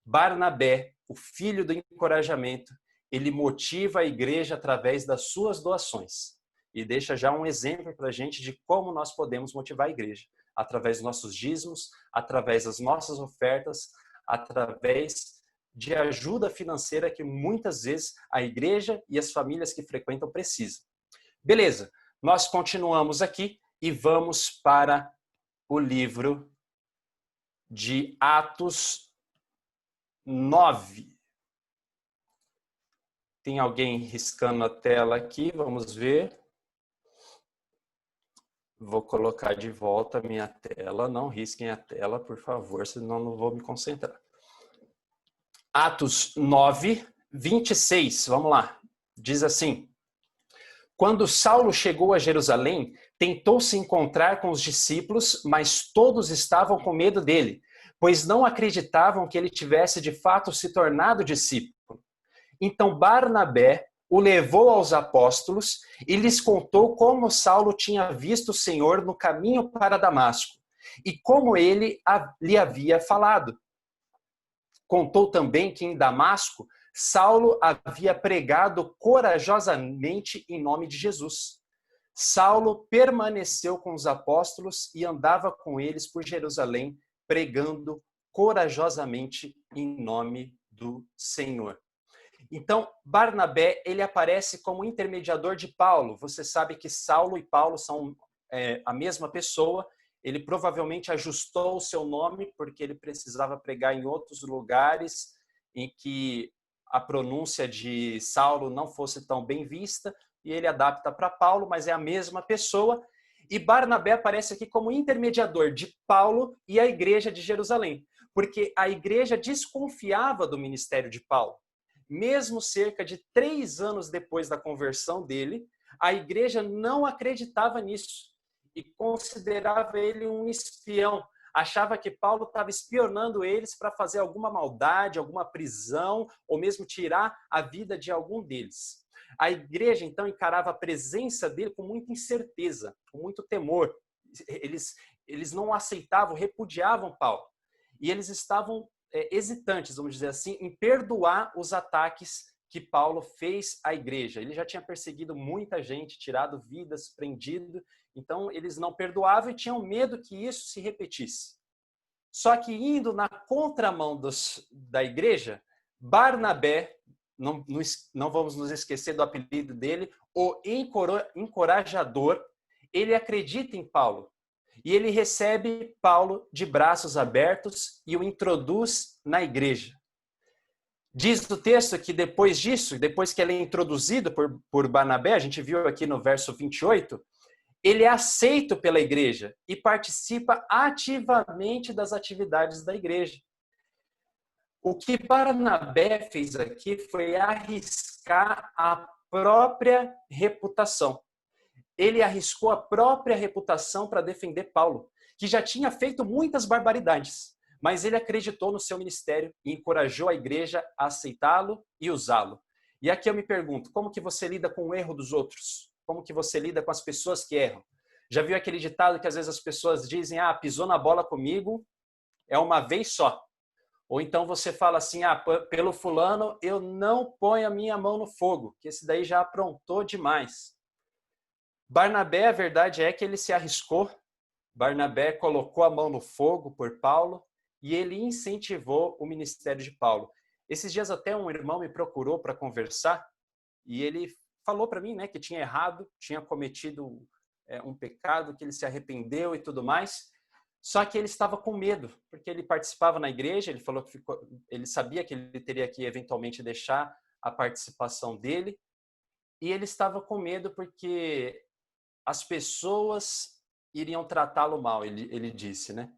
Barnabé, o filho do encorajamento, ele motiva a igreja através das suas doações. E deixa já um exemplo para a gente de como nós podemos motivar a igreja. Através dos nossos dízimos, através das nossas ofertas, através de ajuda financeira que muitas vezes a igreja e as famílias que frequentam precisam. Beleza, nós continuamos aqui e vamos para o livro de Atos 9. Tem alguém riscando a tela aqui, vamos ver. Vou colocar de volta a minha tela. Não risquem a tela, por favor, senão não vou me concentrar. Atos 9, 26. Vamos lá. Diz assim. Quando Saulo chegou a Jerusalém, tentou se encontrar com os discípulos, mas todos estavam com medo dele, pois não acreditavam que ele tivesse de fato se tornado discípulo. Então Barnabé o levou aos apóstolos e lhes contou como Saulo tinha visto o Senhor no caminho para Damasco e como ele lhe havia falado. Contou também que em Damasco, Saulo havia pregado corajosamente em nome de Jesus. Saulo permaneceu com os apóstolos e andava com eles por Jerusalém, pregando corajosamente em nome do Senhor. Então, Barnabé, ele aparece como intermediador de Paulo. Você sabe que Saulo e Paulo são a mesma pessoa. Ele provavelmente ajustou o seu nome porque ele precisava pregar em outros lugares em que a pronúncia de Saulo não fosse tão bem vista, e ele adapta para Paulo, mas é a mesma pessoa. E Barnabé aparece aqui como intermediador de Paulo e a igreja de Jerusalém, porque a igreja desconfiava do ministério de Paulo. Mesmo cerca de 3 anos depois da conversão dele, a igreja não acreditava nisso e considerava ele um espião. Achava que Paulo estava espionando eles para fazer alguma maldade, alguma prisão, ou mesmo tirar a vida de algum deles. A igreja, então, encarava a presença dele com muita incerteza, com muito temor. Eles não aceitavam, repudiavam Paulo. E eles estavam hesitantes, vamos dizer assim, em perdoar os ataques que Paulo fez à igreja. Ele já tinha perseguido muita gente, tirado vidas, prendido. Então, eles não perdoavam e tinham medo que isso se repetisse. Só que indo na contramão da igreja, Barnabé, não vamos nos esquecer do apelido dele, o encorajador, ele acredita em Paulo. E ele recebe Paulo de braços abertos e o introduz na igreja. Diz o texto que depois disso, depois que ele é introduzido por Barnabé, a gente viu aqui no verso 28, ele é aceito pela igreja e participa ativamente das atividades da igreja. O que Barnabé fez aqui foi arriscar a própria reputação. Ele arriscou a própria reputação para defender Paulo, que já tinha feito muitas barbaridades, mas ele acreditou no seu ministério e encorajou a igreja a aceitá-lo e usá-lo. E aqui eu me pergunto, como que você lida com o erro dos outros? Como que você lida com as pessoas que erram? Já viu aquele ditado que às vezes as pessoas dizem, pisou na bola comigo, é uma vez só. Ou então você fala assim, pelo fulano eu não ponho a minha mão no fogo, que esse daí já aprontou demais. Barnabé, a verdade é que ele se arriscou. Barnabé colocou a mão no fogo por Paulo e ele incentivou o ministério de Paulo. Esses dias até um irmão me procurou para conversar e ele falou para mim, né, que tinha errado, tinha cometido um pecado, que ele se arrependeu e tudo mais. Só que ele estava com medo, porque ele participava na igreja, ele falou que ele sabia que ele teria que eventualmente deixar a participação dele, e ele estava com medo porque as pessoas iriam tratá-lo mal, ele disse, né?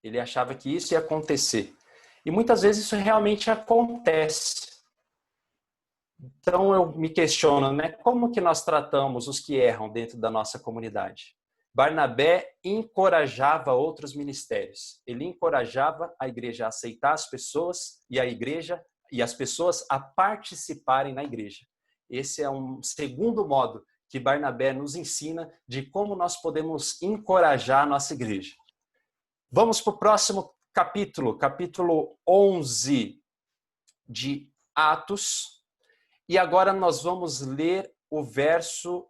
Ele achava que isso ia acontecer. E muitas vezes isso realmente acontece. Então eu me questiono, né? Como que nós tratamos os que erram dentro da nossa comunidade? Barnabé encorajava outros ministérios. Ele encorajava a igreja a aceitar as pessoas e as pessoas a participarem na igreja. Esse é um segundo modo que Barnabé nos ensina de como nós podemos encorajar a nossa igreja. Vamos para o próximo capítulo, capítulo 11 de Atos. E agora nós vamos ler o verso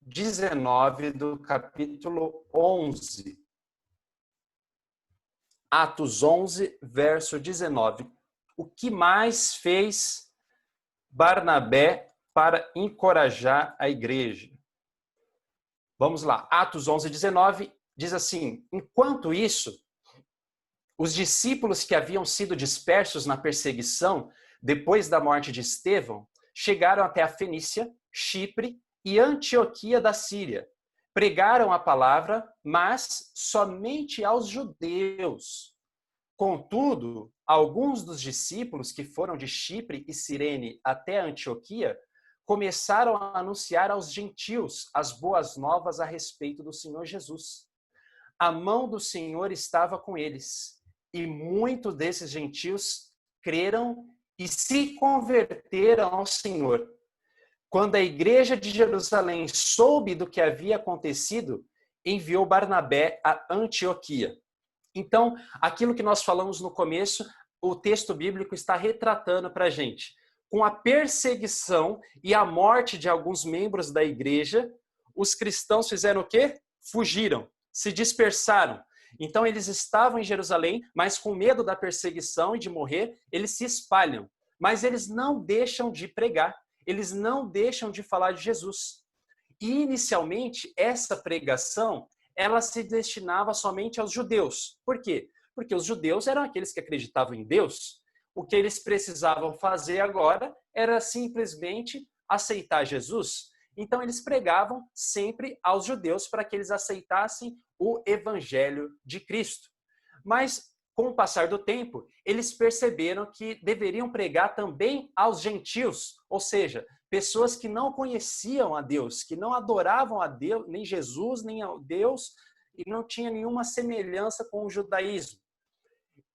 19 do capítulo 11. Atos 11, verso 19. O que mais fez Barnabé para encorajar a igreja? Vamos lá. Atos 11, 19 diz assim: enquanto isso, os discípulos que haviam sido dispersos na perseguição depois da morte de Estevão chegaram até a Fenícia, Chipre e Antioquia da Síria. Pregaram a palavra, mas somente aos judeus. Contudo, alguns dos discípulos que foram de Chipre e Cirene até Antioquia começaram a anunciar aos gentios as boas novas a respeito do Senhor Jesus. A mão do Senhor estava com eles, e muitos desses gentios creram e se converteram ao Senhor. Quando a igreja de Jerusalém soube do que havia acontecido, enviou Barnabé a Antioquia. Então, aquilo que nós falamos no começo, o texto bíblico está retratando para a gente. Com a perseguição e a morte de alguns membros da igreja, os cristãos fizeram o quê? Fugiram, se dispersaram. Então, eles estavam em Jerusalém, mas com medo da perseguição e de morrer, eles se espalham. Mas eles não deixam de pregar. Eles não deixam de falar de Jesus. E, inicialmente, essa pregação, ela se destinava somente aos judeus. Por quê? Porque os judeus eram aqueles que acreditavam em Deus. O que eles precisavam fazer agora era simplesmente aceitar Jesus. Então, eles pregavam sempre aos judeus para que eles aceitassem o evangelho de Cristo. Mas, com o passar do tempo, eles perceberam que deveriam pregar também aos gentios, ou seja, pessoas que não conheciam a Deus, que não adoravam a Deus, nem Jesus, nem a Deus, e não tinha nenhuma semelhança com o judaísmo.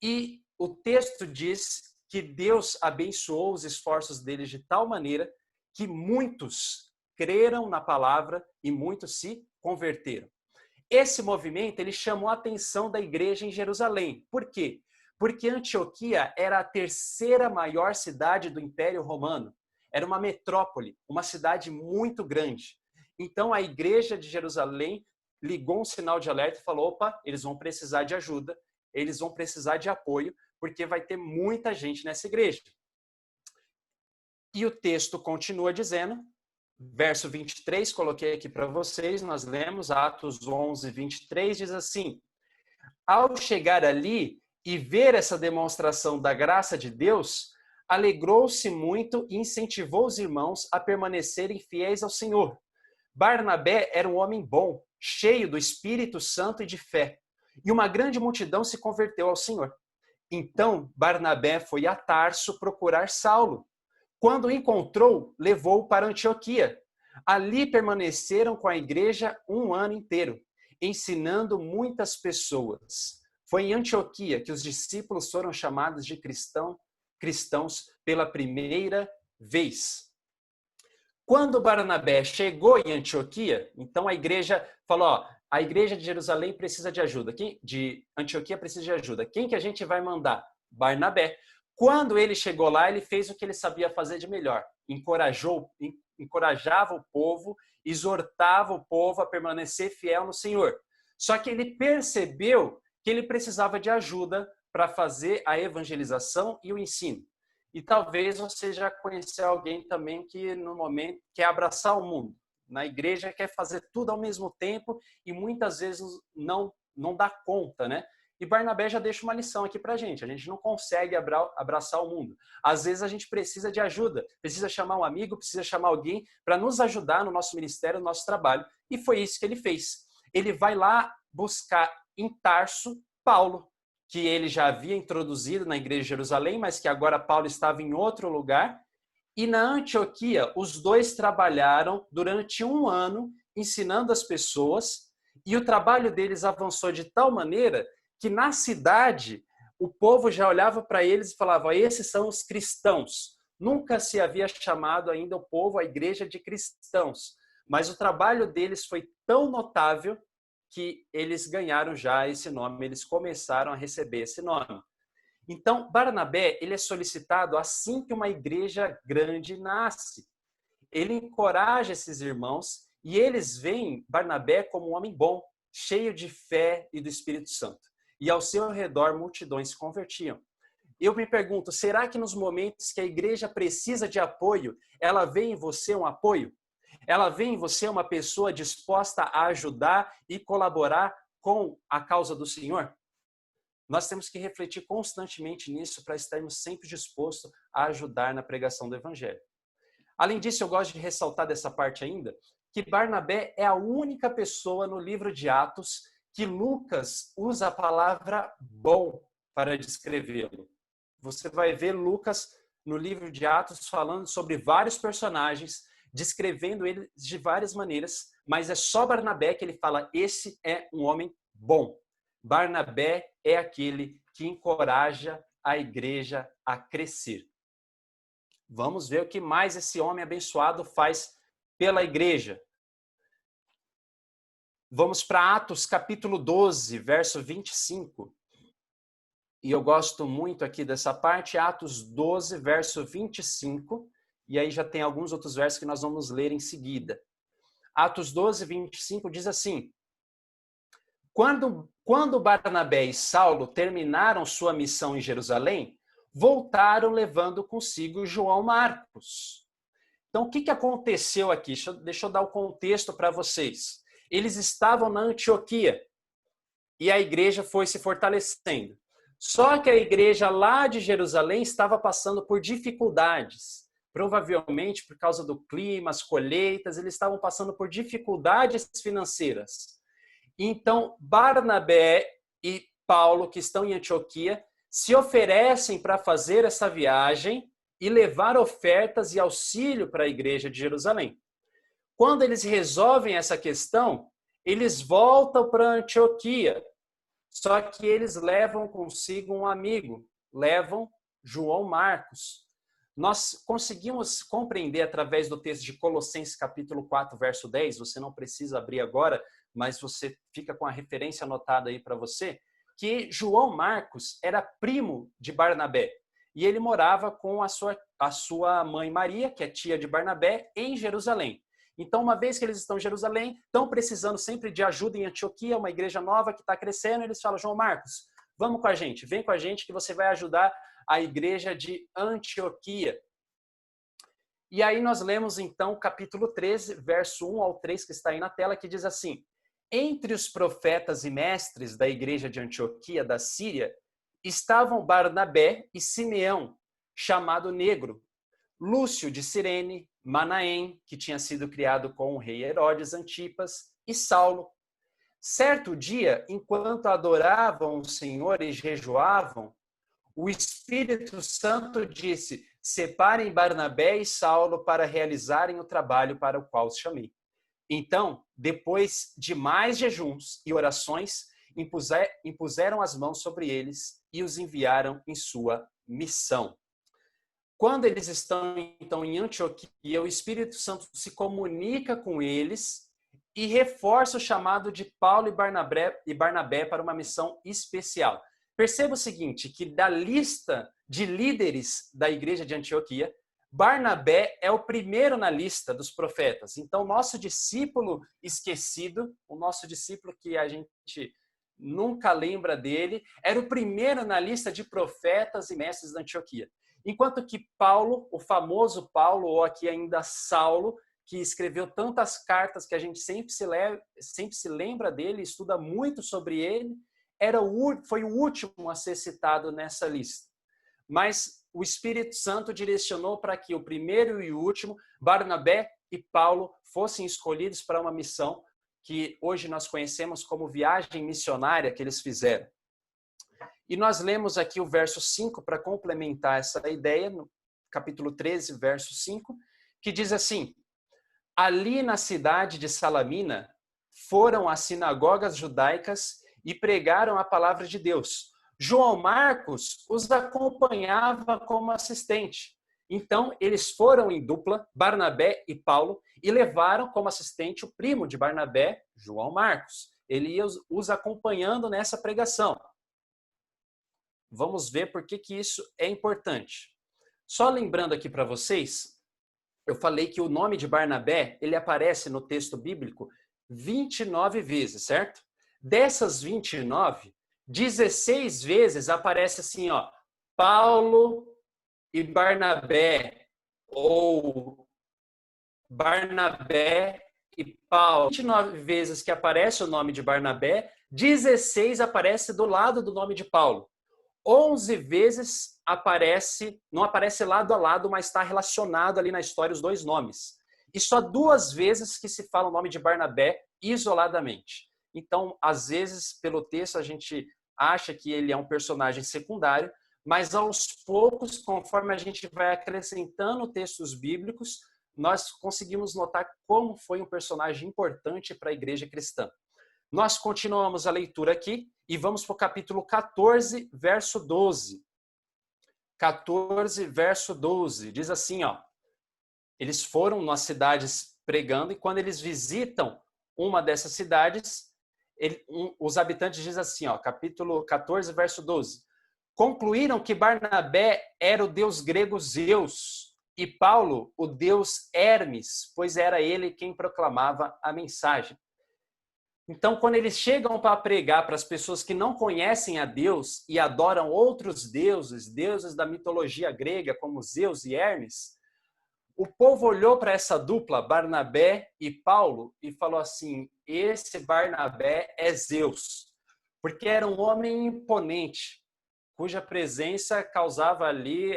E o texto diz que Deus abençoou os esforços deles de tal maneira que muitos creram na palavra e muitos se converteram. Esse movimento ele chamou a atenção da igreja em Jerusalém. Por quê? Porque Antioquia era a terceira maior cidade do Império Romano. Era uma metrópole, uma cidade muito grande. Então a igreja de Jerusalém ligou um sinal de alerta e falou: opa, eles vão precisar de ajuda, eles vão precisar de apoio, porque vai ter muita gente nessa igreja. E o texto continua dizendo, verso 23, coloquei aqui para vocês, nós lemos Atos 11, 23, diz assim: ao chegar ali e ver essa demonstração da graça de Deus, alegrou-se muito e incentivou os irmãos a permanecerem fiéis ao Senhor. Barnabé era um homem bom, cheio do Espírito Santo e de fé, e uma grande multidão se converteu ao Senhor. Então Barnabé foi a Tarso procurar Saulo. Quando o encontrou, levou-o para Antioquia. Ali permaneceram com a igreja 1 ano inteiro, ensinando muitas pessoas. Foi em Antioquia que os discípulos foram chamados de cristãos pela primeira vez. Quando Barnabé chegou em Antioquia, então a igreja falou, ó, a igreja de Jerusalém precisa de ajuda, de Antioquia precisa de ajuda. Quem que a gente vai mandar? Barnabé. Quando ele chegou lá, ele fez o que ele sabia fazer de melhor. Encorajava o povo, exortava o povo a permanecer fiel no Senhor. Só que ele percebeu que ele precisava de ajuda para fazer a evangelização e o ensino. E talvez você já conheceu alguém também que no momento quer abraçar o mundo. Na igreja quer fazer tudo ao mesmo tempo e muitas vezes não dá conta, né? E Barnabé já deixa uma lição aqui pra gente. A gente não consegue abraçar o mundo. Às vezes a gente precisa de ajuda, precisa chamar um amigo, precisa chamar alguém para nos ajudar no nosso ministério, no nosso trabalho. E foi isso que ele fez. Ele vai lá buscar em Tarso Paulo, que ele já havia introduzido na igreja de Jerusalém, mas que agora Paulo estava em outro lugar. E na Antioquia, os dois trabalharam durante 1 ano, ensinando as pessoas, e o trabalho deles avançou de tal maneira que na cidade o povo já olhava para eles e falava, esses são os cristãos. Nunca se havia chamado ainda o povo, a igreja de cristãos, mas o trabalho deles foi tão notável que eles ganharam já esse nome, eles começaram a receber esse nome. Então, Barnabé, ele é solicitado assim que uma igreja grande nasce. Ele encoraja esses irmãos e eles veem Barnabé como um homem bom, cheio de fé e do Espírito Santo. E ao seu redor, multidões se convertiam. Eu me pergunto, será que nos momentos que a igreja precisa de apoio, ela vê em você um apoio? Ela vê em você uma pessoa disposta a ajudar e colaborar com a causa do Senhor? Nós temos que refletir constantemente nisso para estarmos sempre dispostos a ajudar na pregação do Evangelho. Além disso, eu gosto de ressaltar dessa parte ainda, que Barnabé é a única pessoa no livro de Atos que Lucas usa a palavra bom para descrevê-lo. Você vai ver Lucas no livro de Atos falando sobre vários personagens, descrevendo eles de várias maneiras, mas é só Barnabé que ele fala, esse é um homem bom. Barnabé é aquele que encoraja a igreja a crescer. Vamos ver o que mais esse homem abençoado faz pela igreja. Vamos para Atos capítulo 12, verso 25. E eu gosto muito aqui dessa parte, Atos 12, verso 25. E aí já tem alguns outros versos que nós vamos ler em seguida. Atos 12, 25 diz assim: Quando Barnabé e Saulo terminaram sua missão em Jerusalém, voltaram levando consigo João Marcos. Então, o que aconteceu aqui? Deixa eu dar o contexto para vocês. Eles estavam na Antioquia e a igreja foi se fortalecendo. Só que a igreja lá de Jerusalém estava passando por dificuldades. Provavelmente por causa do clima, as colheitas, eles estavam passando por dificuldades financeiras. Então, Barnabé e Paulo, que estão em Antioquia, se oferecem para fazer essa viagem e levar ofertas e auxílio para a igreja de Jerusalém. Quando eles resolvem essa questão, eles voltam para Antioquia. Só que eles levam consigo um amigo, levam João Marcos. Nós conseguimos compreender através do texto de Colossenses capítulo 4, verso 10, você não precisa abrir agora, mas você fica com a referência anotada aí para você, que João Marcos era primo de Barnabé. E ele morava com a sua mãe Maria, que é tia de Barnabé, em Jerusalém. Então, uma vez que eles estão em Jerusalém, estão precisando sempre de ajuda em Antioquia, uma igreja nova que está crescendo, eles falam, João Marcos, vamos com a gente, vem com a gente que você vai ajudar a igreja de Antioquia. E aí nós lemos então o capítulo 13, verso 1 ao 3, que está aí na tela, que diz assim: entre os profetas e mestres da igreja de Antioquia da Síria estavam Barnabé e Simeão, chamado Negro, Lúcio de Cirene, Manaém, que tinha sido criado com o rei Herodes Antipas, e Saulo. Certo dia, enquanto adoravam o Senhor e jejuavam, o Espírito Santo disse: separem Barnabé e Saulo para realizarem o trabalho para o qual os chamei. Então, depois de mais jejuns e orações, impuseram as mãos sobre eles e os enviaram em sua missão. Quando eles estão, então, em Antioquia, o Espírito Santo se comunica com eles e reforça o chamado de Paulo e Barnabé para uma missão especial. Perceba o seguinte, que da lista de líderes da igreja de Antioquia, Barnabé é o primeiro na lista dos profetas. Então, nosso discípulo esquecido, o nosso discípulo que a gente nunca lembra dele, era o primeiro na lista de profetas e mestres da Antioquia. Enquanto que Paulo, o famoso Paulo, ou aqui ainda Saulo, que escreveu tantas cartas que a gente sempre se lembra dele, estuda muito sobre ele, foi o último a ser citado nessa lista. Mas o Espírito Santo direcionou para que o primeiro e o último, Barnabé e Paulo, fossem escolhidos para uma missão que hoje nós conhecemos como viagem missionária que eles fizeram. E nós lemos aqui o verso 5 para complementar essa ideia, no capítulo 13, verso 5, que diz assim: ali na cidade de Salamina foram às sinagogas judaicas e pregaram a palavra de Deus. João Marcos os acompanhava como assistente. Então, eles foram em dupla, Barnabé e Paulo, e levaram como assistente o primo de Barnabé, João Marcos. Ele ia os acompanhando nessa pregação. Vamos ver por que isso é importante. Só lembrando aqui para vocês, eu falei que o nome de Barnabé, ele aparece no texto bíblico 29 vezes, certo? Dessas 29, 16 vezes aparece assim, ó, Paulo e Barnabé, ou Barnabé e Paulo. 29 vezes que aparece o nome de Barnabé, 16 aparece do lado do nome de Paulo. 11 vezes não aparece lado a lado, mas está relacionado ali na história os dois nomes. E só 2 vezes que se fala o nome de Barnabé isoladamente. Então, às vezes, pelo texto, a gente acha que ele é um personagem secundário, mas aos poucos, conforme a gente vai acrescentando textos bíblicos, nós conseguimos notar como foi um personagem importante para a igreja cristã. Nós continuamos a leitura aqui e vamos para o capítulo 14, verso 12. 14, verso 12. Diz assim, ó. Eles foram nas cidades pregando e quando eles visitam uma dessas cidades, os habitantes dizem assim, ó, capítulo 14, verso 12. Concluíram que Barnabé era o deus grego Zeus e Paulo o deus Hermes, pois era ele quem proclamava a mensagem. Então, quando eles chegam para pregar para as pessoas que não conhecem a Deus e adoram outros deuses, deuses da mitologia grega, como Zeus e Hermes, o povo olhou para essa dupla, Barnabé e Paulo, e falou assim, esse Barnabé é Zeus, porque era um homem imponente, cuja presença causava ali,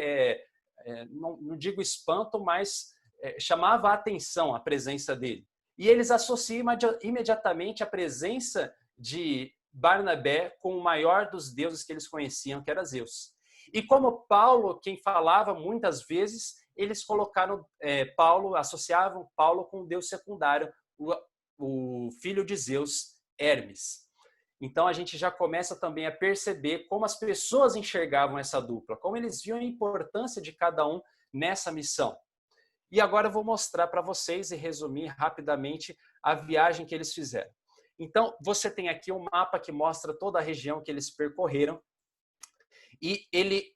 não digo espanto, mas chamava a atenção a presença dele. E eles associam imediatamente a presença de Barnabé com o maior dos deuses que eles conheciam, que era Zeus. E como Paulo, quem falava muitas vezes, eles colocaram associavam Paulo com o deus secundário, o filho de Zeus, Hermes. Então a gente já começa também a perceber como as pessoas enxergavam essa dupla, como eles viam a importância de cada um nessa missão. E agora eu vou mostrar para vocês e resumir rapidamente a viagem que eles fizeram. Então, você tem aqui um mapa que mostra toda a região que eles percorreram. E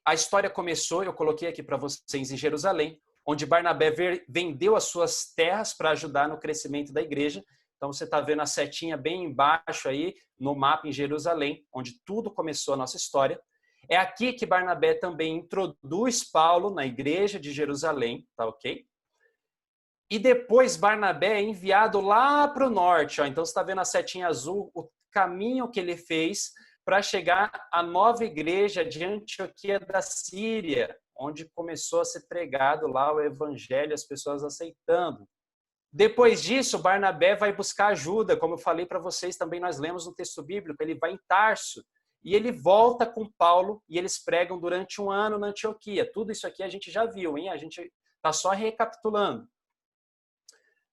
a história começou, eu coloquei aqui para vocês, em Jerusalém, onde Barnabé vendeu as suas terras para ajudar no crescimento da igreja. Então, você está vendo a setinha bem embaixo aí no mapa em Jerusalém, onde tudo começou a nossa história. É aqui que Barnabé também introduz Paulo na igreja de Jerusalém, tá ok? E depois Barnabé é enviado lá para o norte. Ó. Então você está vendo a setinha azul, o caminho que ele fez para chegar à nova igreja de Antioquia da Síria, onde começou a ser pregado lá o evangelho, as pessoas aceitando. Depois disso, Barnabé vai buscar ajuda, como eu falei para vocês, também nós lemos no texto bíblico, ele vai em Tarso, e ele volta com Paulo, e eles pregam durante 1 ano na Antioquia. Tudo isso aqui a gente já viu, hein? A gente está só recapitulando.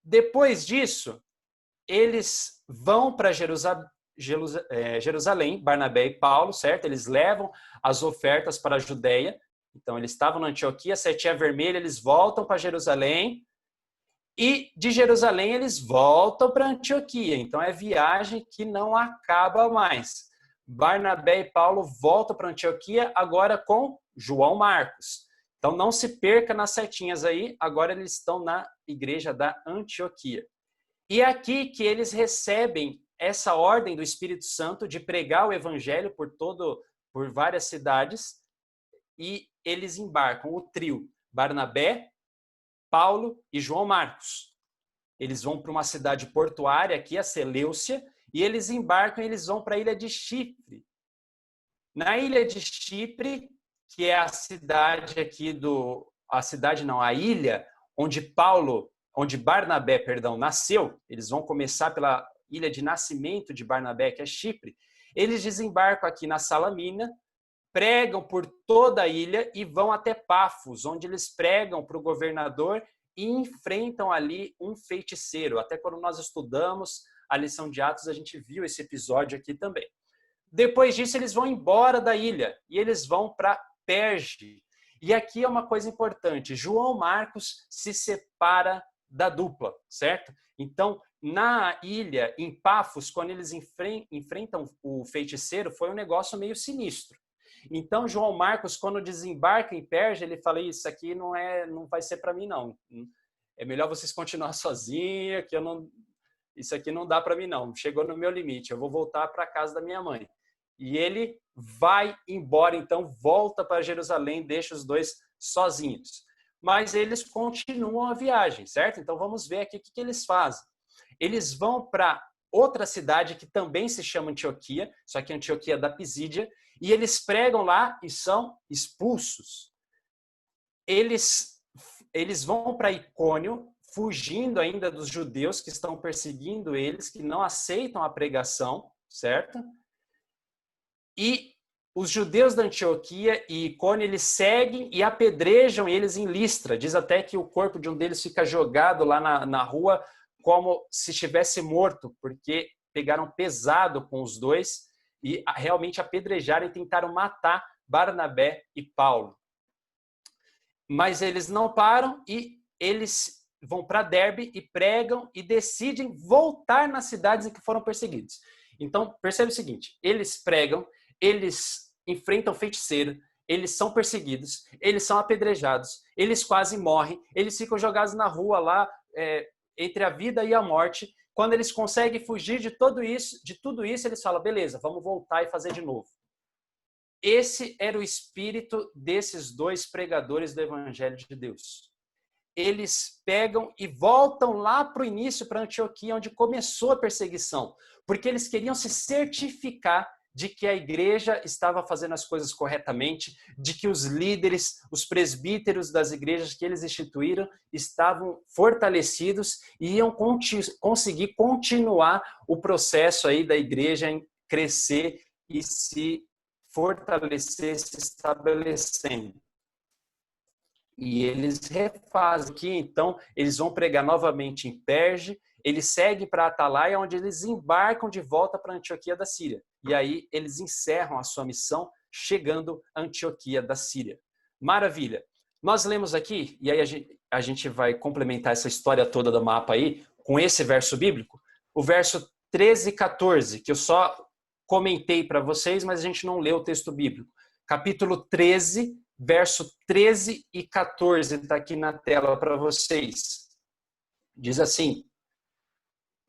Depois disso, eles vão para Jerusalém, Barnabé e Paulo, certo? Eles levam as ofertas para a Judeia. Então, eles estavam na Antioquia, setinha vermelha, eles voltam para Jerusalém. E de Jerusalém, eles voltam para Antioquia. Então, é viagem que não acaba mais. Barnabé e Paulo voltam para Antioquia, agora com João Marcos. Então, não se perca nas setinhas aí. Agora, eles estão na igreja da Antioquia. E é aqui que eles recebem essa ordem do Espírito Santo de pregar o evangelho por várias cidades, e eles embarcam o trio Barnabé, Paulo e João Marcos. Eles vão para uma cidade portuária aqui, a Seleucia, e eles embarcam e eles vão para a ilha de Chipre. Na ilha de Chipre, que é a cidade aqui a ilha onde Barnabé, nasceu, eles vão começar pela ilha de nascimento de Barnabé, que é Chipre. Eles desembarcam aqui na Salamina, pregam por toda a ilha e vão até Pafos, onde eles pregam para o governador e enfrentam ali um feiticeiro. Até quando nós estudamos a lição de Atos, a gente viu esse episódio aqui também. Depois disso, eles vão embora da ilha e eles vão para Perge. E aqui é uma coisa importante, João Marcos se separa da dupla, certo? Então, na ilha, em Pafos, quando eles enfrentam o feiticeiro, foi um negócio meio sinistro. Então, João Marcos, quando desembarca em Perge, ele fala, isso aqui não vai ser para mim, não. É melhor vocês continuar sozinhos, isso aqui não dá para mim, não. Chegou no meu limite, eu vou voltar para a casa da minha mãe. E ele vai embora, então, volta para Jerusalém, deixa os dois sozinhos. Mas eles continuam a viagem, certo? Então, vamos ver aqui o que eles fazem. Eles vão para outra cidade que também se chama Antioquia, só que Antioquia da Pisídia, e eles pregam lá e são expulsos. Eles vão para Icônio, fugindo ainda dos judeus que estão perseguindo eles, que não aceitam a pregação, certo? E os judeus da Antioquia e Icônio, eles seguem e apedrejam eles em Listra. Diz até que o corpo de um deles fica jogado lá na rua como se estivesse morto, porque pegaram pesado com os dois e realmente apedrejaram e tentaram matar Barnabé e Paulo. Mas eles não param e eles vão para Derbe e pregam e decidem voltar nas cidades em que foram perseguidos. Então, percebe o seguinte, eles pregam, eles enfrentam feiticeiro, eles são perseguidos, eles são apedrejados, eles quase morrem, eles ficam jogados na rua lá, entre a vida e a morte. Quando eles conseguem fugir de tudo isso, eles falam, beleza, vamos voltar e fazer de novo. Esse era o espírito desses dois pregadores do Evangelho de Deus. Eles pegam e voltam lá para o início, para Antioquia, onde começou a perseguição, porque eles queriam se certificar de que a igreja estava fazendo as coisas corretamente, de que os líderes, os presbíteros das igrejas que eles instituíram estavam fortalecidos e iam conseguir continuar o processo aí da igreja em crescer e se fortalecer, se estabelecendo. E eles refazem aqui, então, eles vão pregar novamente em Perge, eles seguem para Atalaia, onde eles embarcam de volta para Antioquia da Síria. E aí eles encerram a sua missão, chegando a Antioquia da Síria. Maravilha! Nós lemos aqui, e aí a gente vai complementar essa história toda do mapa aí, com esse verso bíblico, o verso 13 e 14, que eu só comentei para vocês, mas a gente não leu o texto bíblico. Capítulo 13, verso 13 e 14, está aqui na tela para vocês. Diz assim,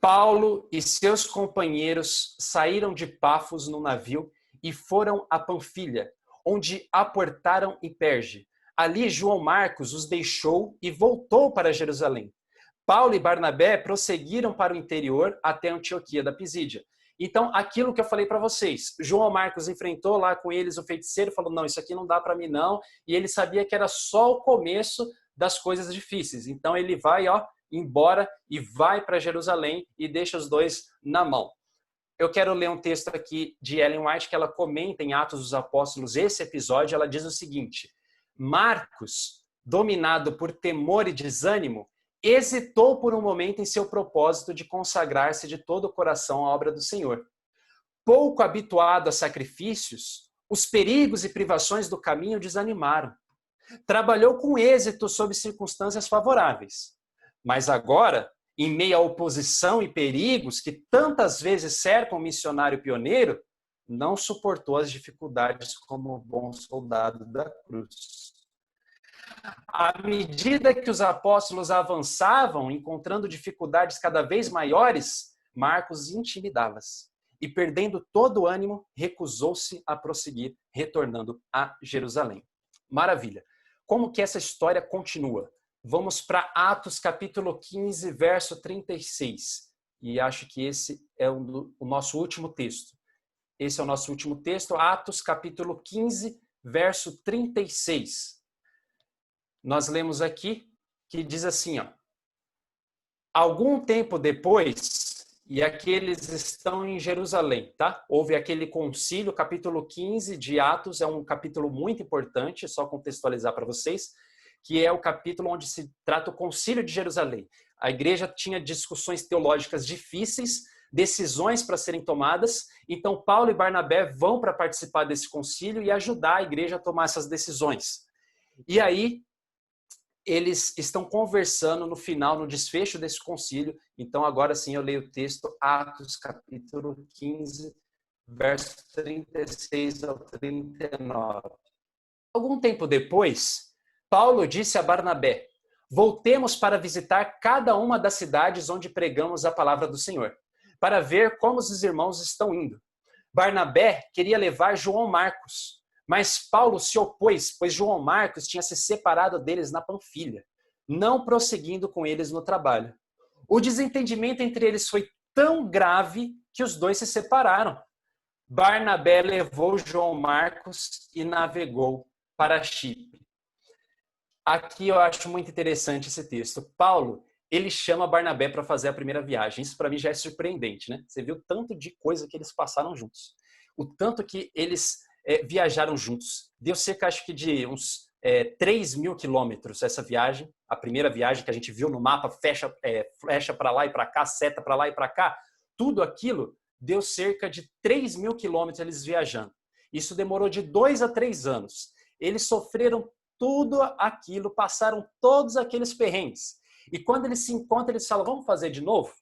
Paulo e seus companheiros saíram de Pafos no navio e foram a Panfilha, onde aportaram em Perge. Ali João Marcos os deixou e voltou para Jerusalém. Paulo e Barnabé prosseguiram para o interior até Antioquia da Pisídia. Então, aquilo que eu falei para vocês, João Marcos enfrentou lá com eles o feiticeiro, falou, não, isso aqui não dá para mim não, e ele sabia que era só o começo das coisas difíceis. Então, ele vai embora e vai para Jerusalém e deixa os dois na mão. Eu quero ler um texto aqui de Ellen White, que ela comenta em Atos dos Apóstolos esse episódio, ela diz o seguinte, Marcos, dominado por temor e desânimo, hesitou por um momento em seu propósito de consagrar-se de todo o coração à obra do Senhor. Pouco habituado a sacrifícios, os perigos e privações do caminho o desanimaram. Trabalhou com êxito sob circunstâncias favoráveis. Mas agora, em meio à oposição e perigos que tantas vezes cercam o missionário pioneiro, não suportou as dificuldades como bom soldado da cruz. À medida que os apóstolos avançavam, encontrando dificuldades cada vez maiores, Marcos intimidava-se e, perdendo todo o ânimo, recusou-se a prosseguir, retornando a Jerusalém. Maravilha! Como que essa história continua? Vamos para Atos capítulo 15, verso 36. E acho que esse é o nosso último texto. Esse é o nosso último texto, Atos capítulo 15, verso 36. Nós lemos aqui que diz assim, algum tempo depois, e aqui eles estão em Jerusalém, tá? Houve aquele concílio, capítulo 15 de Atos, é um capítulo muito importante, só contextualizar para vocês, que é o capítulo onde se trata o concílio de Jerusalém. A igreja tinha discussões teológicas difíceis, decisões para serem tomadas, então Paulo e Barnabé vão para participar desse concílio e ajudar a igreja a tomar essas decisões. E aí, eles estão conversando no final, no desfecho desse concílio. Então, agora sim, eu leio o texto, Atos, capítulo 15, verso 36 ao 39. Algum tempo depois, Paulo disse a Barnabé, voltemos para visitar cada uma das cidades onde pregamos a palavra do Senhor, para ver como os irmãos estão indo. Barnabé queria levar João Marcos, mas Paulo se opôs, pois João Marcos tinha se separado deles na Panfilha, não prosseguindo com eles no trabalho. O desentendimento entre eles foi tão grave que os dois se separaram. Barnabé levou João Marcos e navegou para Chipre. Aqui eu acho muito interessante esse texto. Paulo, ele chama Barnabé para fazer a primeira viagem. Isso para mim já é surpreendente, né? Você viu o tanto de coisa que eles passaram juntos. O tanto que eles viajaram juntos. Deu cerca, acho que, de uns 3.000 quilômetros essa viagem. A primeira viagem que a gente viu no mapa, flecha para lá e para cá, seta para lá e para cá. Tudo aquilo deu cerca de 3.000 quilômetros eles viajando. Isso demorou de 2 a 3 anos. Eles sofreram tudo aquilo, passaram todos aqueles perrengues. E quando eles se encontram, eles falam, vamos fazer de novo?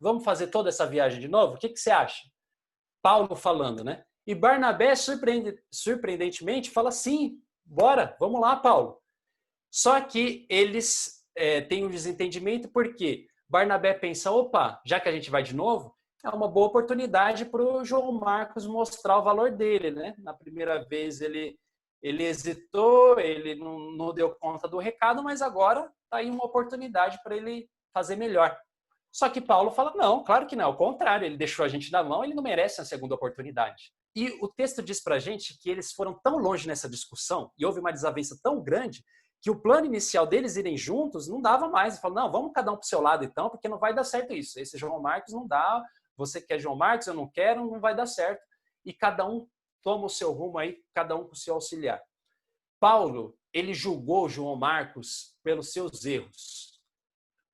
Vamos fazer toda essa viagem de novo? O que você acha? Paulo falando, né? E Barnabé, surpreendentemente, fala, sim, bora, vamos lá, Paulo. Só que eles têm um desentendimento porque Barnabé pensa, opa, já que a gente vai de novo, é uma boa oportunidade para o João Marcos mostrar o valor dele, né? Na primeira vez ele hesitou, ele não deu conta do recado, mas agora está aí uma oportunidade para ele fazer melhor. Só que Paulo fala, não, claro que não, ao contrário, ele deixou a gente na mão, ele não merece a segunda oportunidade. E o texto diz para a gente que eles foram tão longe nessa discussão, e houve uma desavença tão grande, que o plano inicial deles irem juntos não dava mais. Ele falou, não, vamos cada um para o seu lado então, porque não vai dar certo isso. Esse João Marcos não dá, você quer João Marcos, eu não quero, não vai dar certo. E cada um toma o seu rumo aí, cada um com o seu auxiliar. Paulo, ele julgou João Marcos pelos seus erros,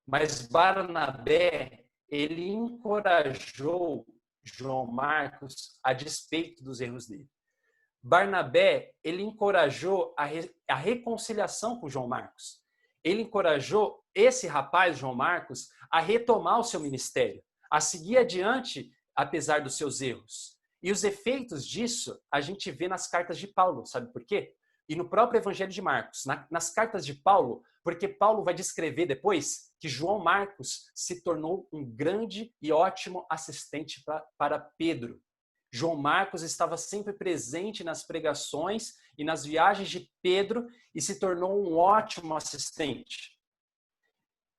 mas Barnabé, ele encorajou João Marcos a despeito dos erros dele. Barnabé, ele encorajou a reconciliação com João Marcos. Ele encorajou esse rapaz, João Marcos, a retomar o seu ministério, a seguir adiante, apesar dos seus erros. E os efeitos disso a gente vê nas cartas de Paulo, sabe por quê? E no próprio Evangelho de Marcos, nas cartas de Paulo, porque Paulo vai descrever depois que João Marcos se tornou um grande e ótimo assistente para Pedro. João Marcos estava sempre presente nas pregações e nas viagens de Pedro e se tornou um ótimo assistente.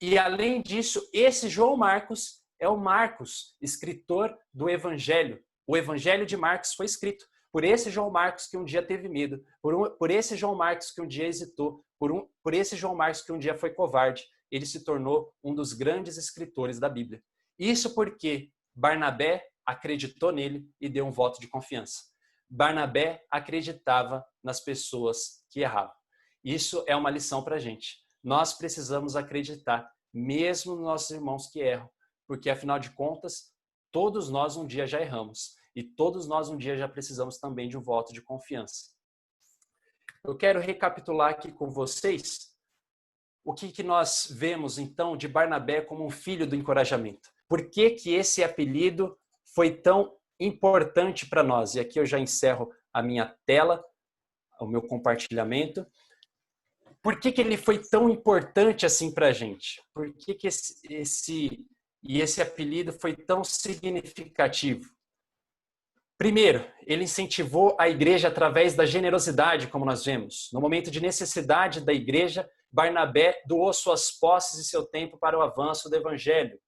E além disso, esse João Marcos é o Marcos, escritor do Evangelho. O Evangelho de Marcos foi escrito por esse João Marcos que um dia teve medo, por esse João Marcos que um dia hesitou, por esse João Marcos que um dia foi covarde. Ele se tornou um dos grandes escritores da Bíblia. Isso porque Barnabé acreditou nele e deu um voto de confiança. Barnabé acreditava nas pessoas que erravam. Isso é uma lição para a gente. Nós precisamos acreditar, mesmo nos nossos irmãos que erram, porque, afinal de contas, todos nós um dia já erramos e todos nós um dia já precisamos também de um voto de confiança. Eu quero recapitular aqui com vocês o que nós vemos, então, de Barnabé como um filho do encorajamento. Por que esse apelido foi tão importante para nós? E aqui eu já encerro a minha tela, o meu compartilhamento. Por que ele foi tão importante assim para a gente? Por que esse apelido foi tão significativo? Primeiro, ele incentivou a igreja através da generosidade, como nós vemos. No momento de necessidade da igreja, Barnabé doou suas posses e seu tempo para o avanço do evangelho.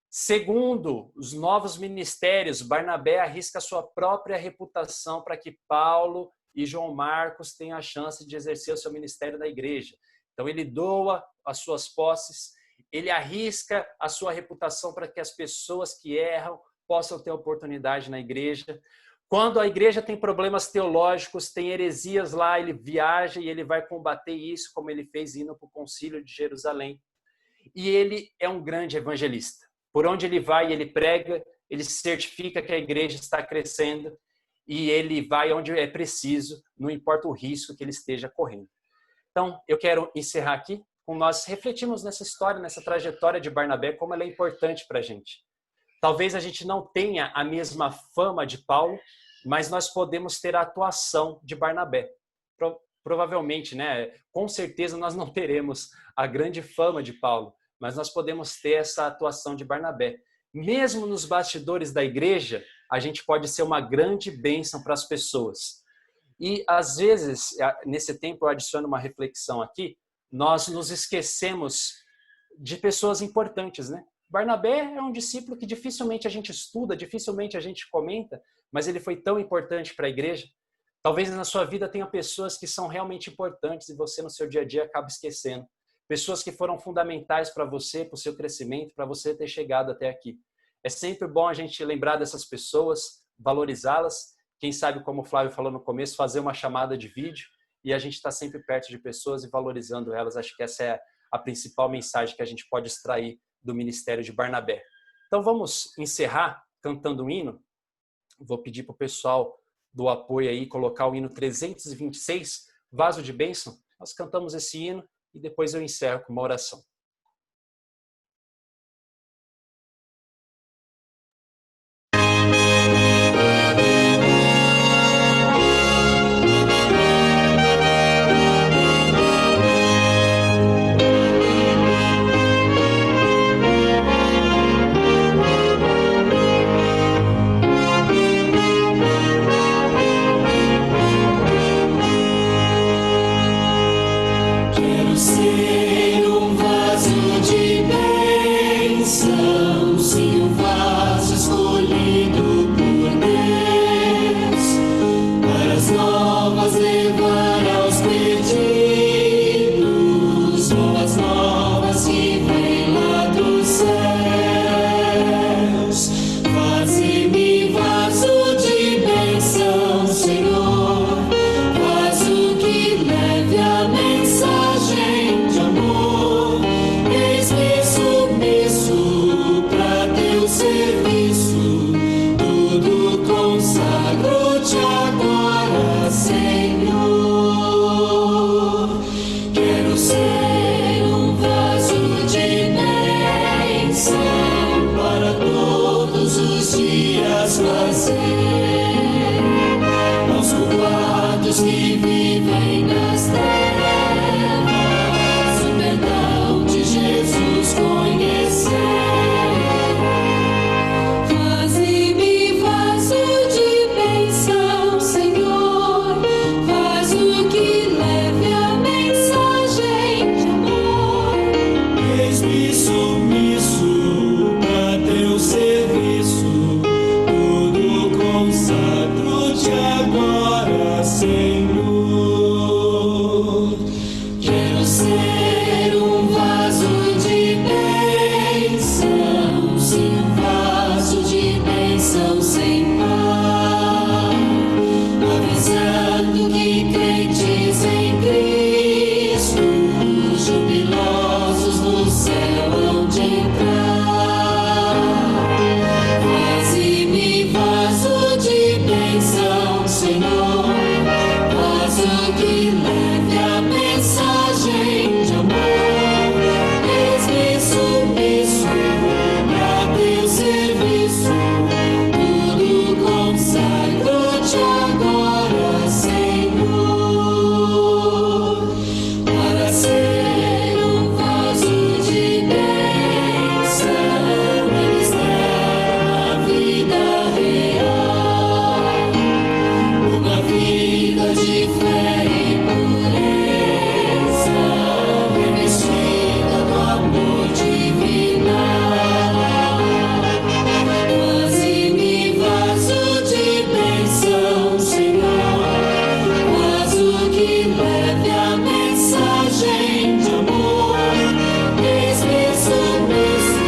Segundo, os novos ministérios, Barnabé arrisca sua própria reputação para que Paulo e João Marcos tenham a chance de exercer o seu ministério na igreja. Então ele doa as suas posses, ele arrisca a sua reputação para que as pessoas que erram possam ter oportunidade na igreja. Quando a igreja tem problemas teológicos, tem heresias lá, ele viaja e ele vai combater isso, como ele fez indo para o Concílio de Jerusalém. E ele é um grande evangelista. Por onde ele vai, ele prega, ele certifica que a igreja está crescendo e ele vai onde é preciso, não importa o risco que ele esteja correndo. Então, eu quero encerrar aqui com nós refletimos nessa história, nessa trajetória de Barnabé, como ela é importante para a gente. Talvez a gente não tenha a mesma fama de Paulo, mas nós podemos ter a atuação de Barnabé. Provavelmente, né? Com certeza nós não teremos a grande fama de Paulo, mas nós podemos ter essa atuação de Barnabé. Mesmo nos bastidores da igreja, a gente pode ser uma grande bênção para as pessoas. E, às vezes, nesse tempo eu adiciono uma reflexão aqui, nós nos esquecemos de pessoas importantes, né? Barnabé é um discípulo que dificilmente a gente estuda, dificilmente a gente comenta, mas ele foi tão importante para a igreja. Talvez na sua vida tenha pessoas que são realmente importantes e você no seu dia a dia acaba esquecendo. Pessoas que foram fundamentais para você, para o seu crescimento, para você ter chegado até aqui. É sempre bom a gente lembrar dessas pessoas, valorizá-las. Quem sabe, como o Flávio falou no começo, fazer uma chamada de vídeo e a gente está sempre perto de pessoas e valorizando elas. Acho que essa é a principal mensagem que a gente pode extrair do ministério de Barnabé. Então vamos encerrar cantando um hino. Vou pedir para o pessoal do apoio aí colocar o hino 326, Vaso de Bênção. Nós cantamos esse hino e depois eu encerro com uma oração. Quero ser um vaso Eis-me submisso a teu serviço, tudo consagro-te agora, Senhor. Quero ser um vaso de bênção, sim, um vaso de bênção sem par, avisando que crentes em Cristo, jubilosos no céu hão de entrar. Faze-me vaso de bênção, Senhor, vaso que leve a mensagem de amor. Eis-me submisso a teu serviço, tudo consagro-te agora, Senhor, para ser um vaso de bênção, ministrar uma vida real, uma vida de fé e pureza, revestida do amor divinal. Faze-me vaso de bênção, Senhor, vaso que leve a mensagem de amor. Eis-me submisso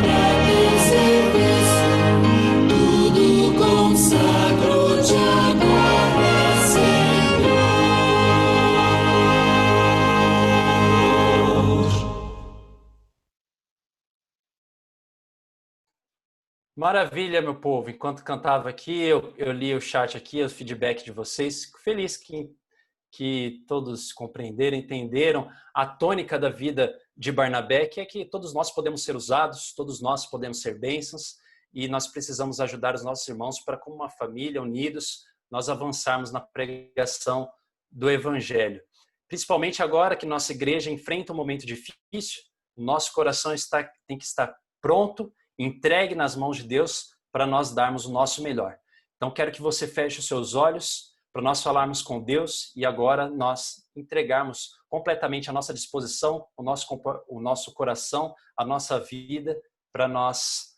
a teu serviço, tudo consagro-te agora, Senhor. Maravilha, meu povo. Enquanto cantava aqui, eu li o chat aqui, o feedback de vocês. Fico feliz que todos compreenderam, entenderam a tônica da vida de Barnabé, que é que todos nós podemos ser usados, todos nós podemos ser bênçãos, e nós precisamos ajudar os nossos irmãos para, como uma família, unidos, nós avançarmos na pregação do Evangelho. Principalmente agora que nossa igreja enfrenta um momento difícil, o nosso coração tem que estar pronto, entregue nas mãos de Deus para nós darmos o nosso melhor. Então quero que você feche os seus olhos para nós falarmos com Deus e agora nós entregarmos completamente a nossa disposição, o nosso coração, a nossa vida para nós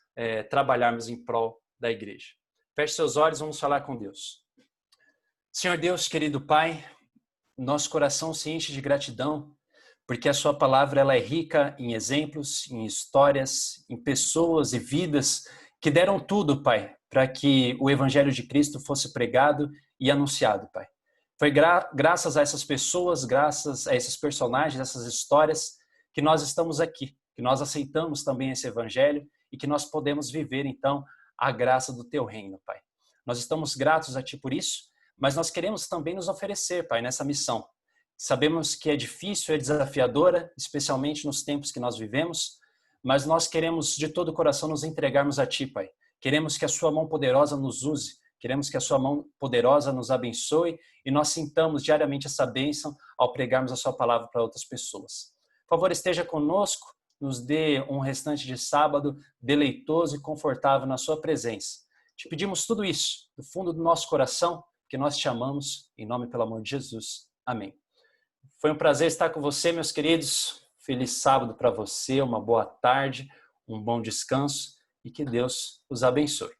trabalharmos em prol da igreja. Feche seus olhos, vamos falar com Deus. Senhor Deus, querido Pai, nosso coração se enche de gratidão porque a sua palavra ela é rica em exemplos, em histórias, em pessoas e vidas que deram tudo, Pai, para que o Evangelho de Cristo fosse pregado e anunciado, Pai. Foi graças a essas pessoas, graças a esses personagens, essas histórias, que nós estamos aqui, que nós aceitamos também esse Evangelho e que nós podemos viver, então, a graça do Teu reino, Pai. Nós estamos gratos a Ti por isso, mas nós queremos também nos oferecer, Pai, nessa missão. Sabemos que é difícil, é desafiadora, especialmente nos tempos que nós vivemos, mas nós queremos de todo o coração nos entregarmos a Ti, Pai. Queremos que a Sua mão poderosa nos use, queremos que a Sua mão poderosa nos abençoe e nós sintamos diariamente essa bênção ao pregarmos a Sua palavra para outras pessoas. Por favor, esteja conosco, nos dê um restante de sábado deleitoso e confortável na Sua presença. Te pedimos tudo isso, do fundo do nosso coração, que nós te amamos, em nome e pelo amor de Jesus. Amém. Foi um prazer estar com você, meus queridos. Feliz sábado para você, uma boa tarde, um bom descanso e que Deus os abençoe.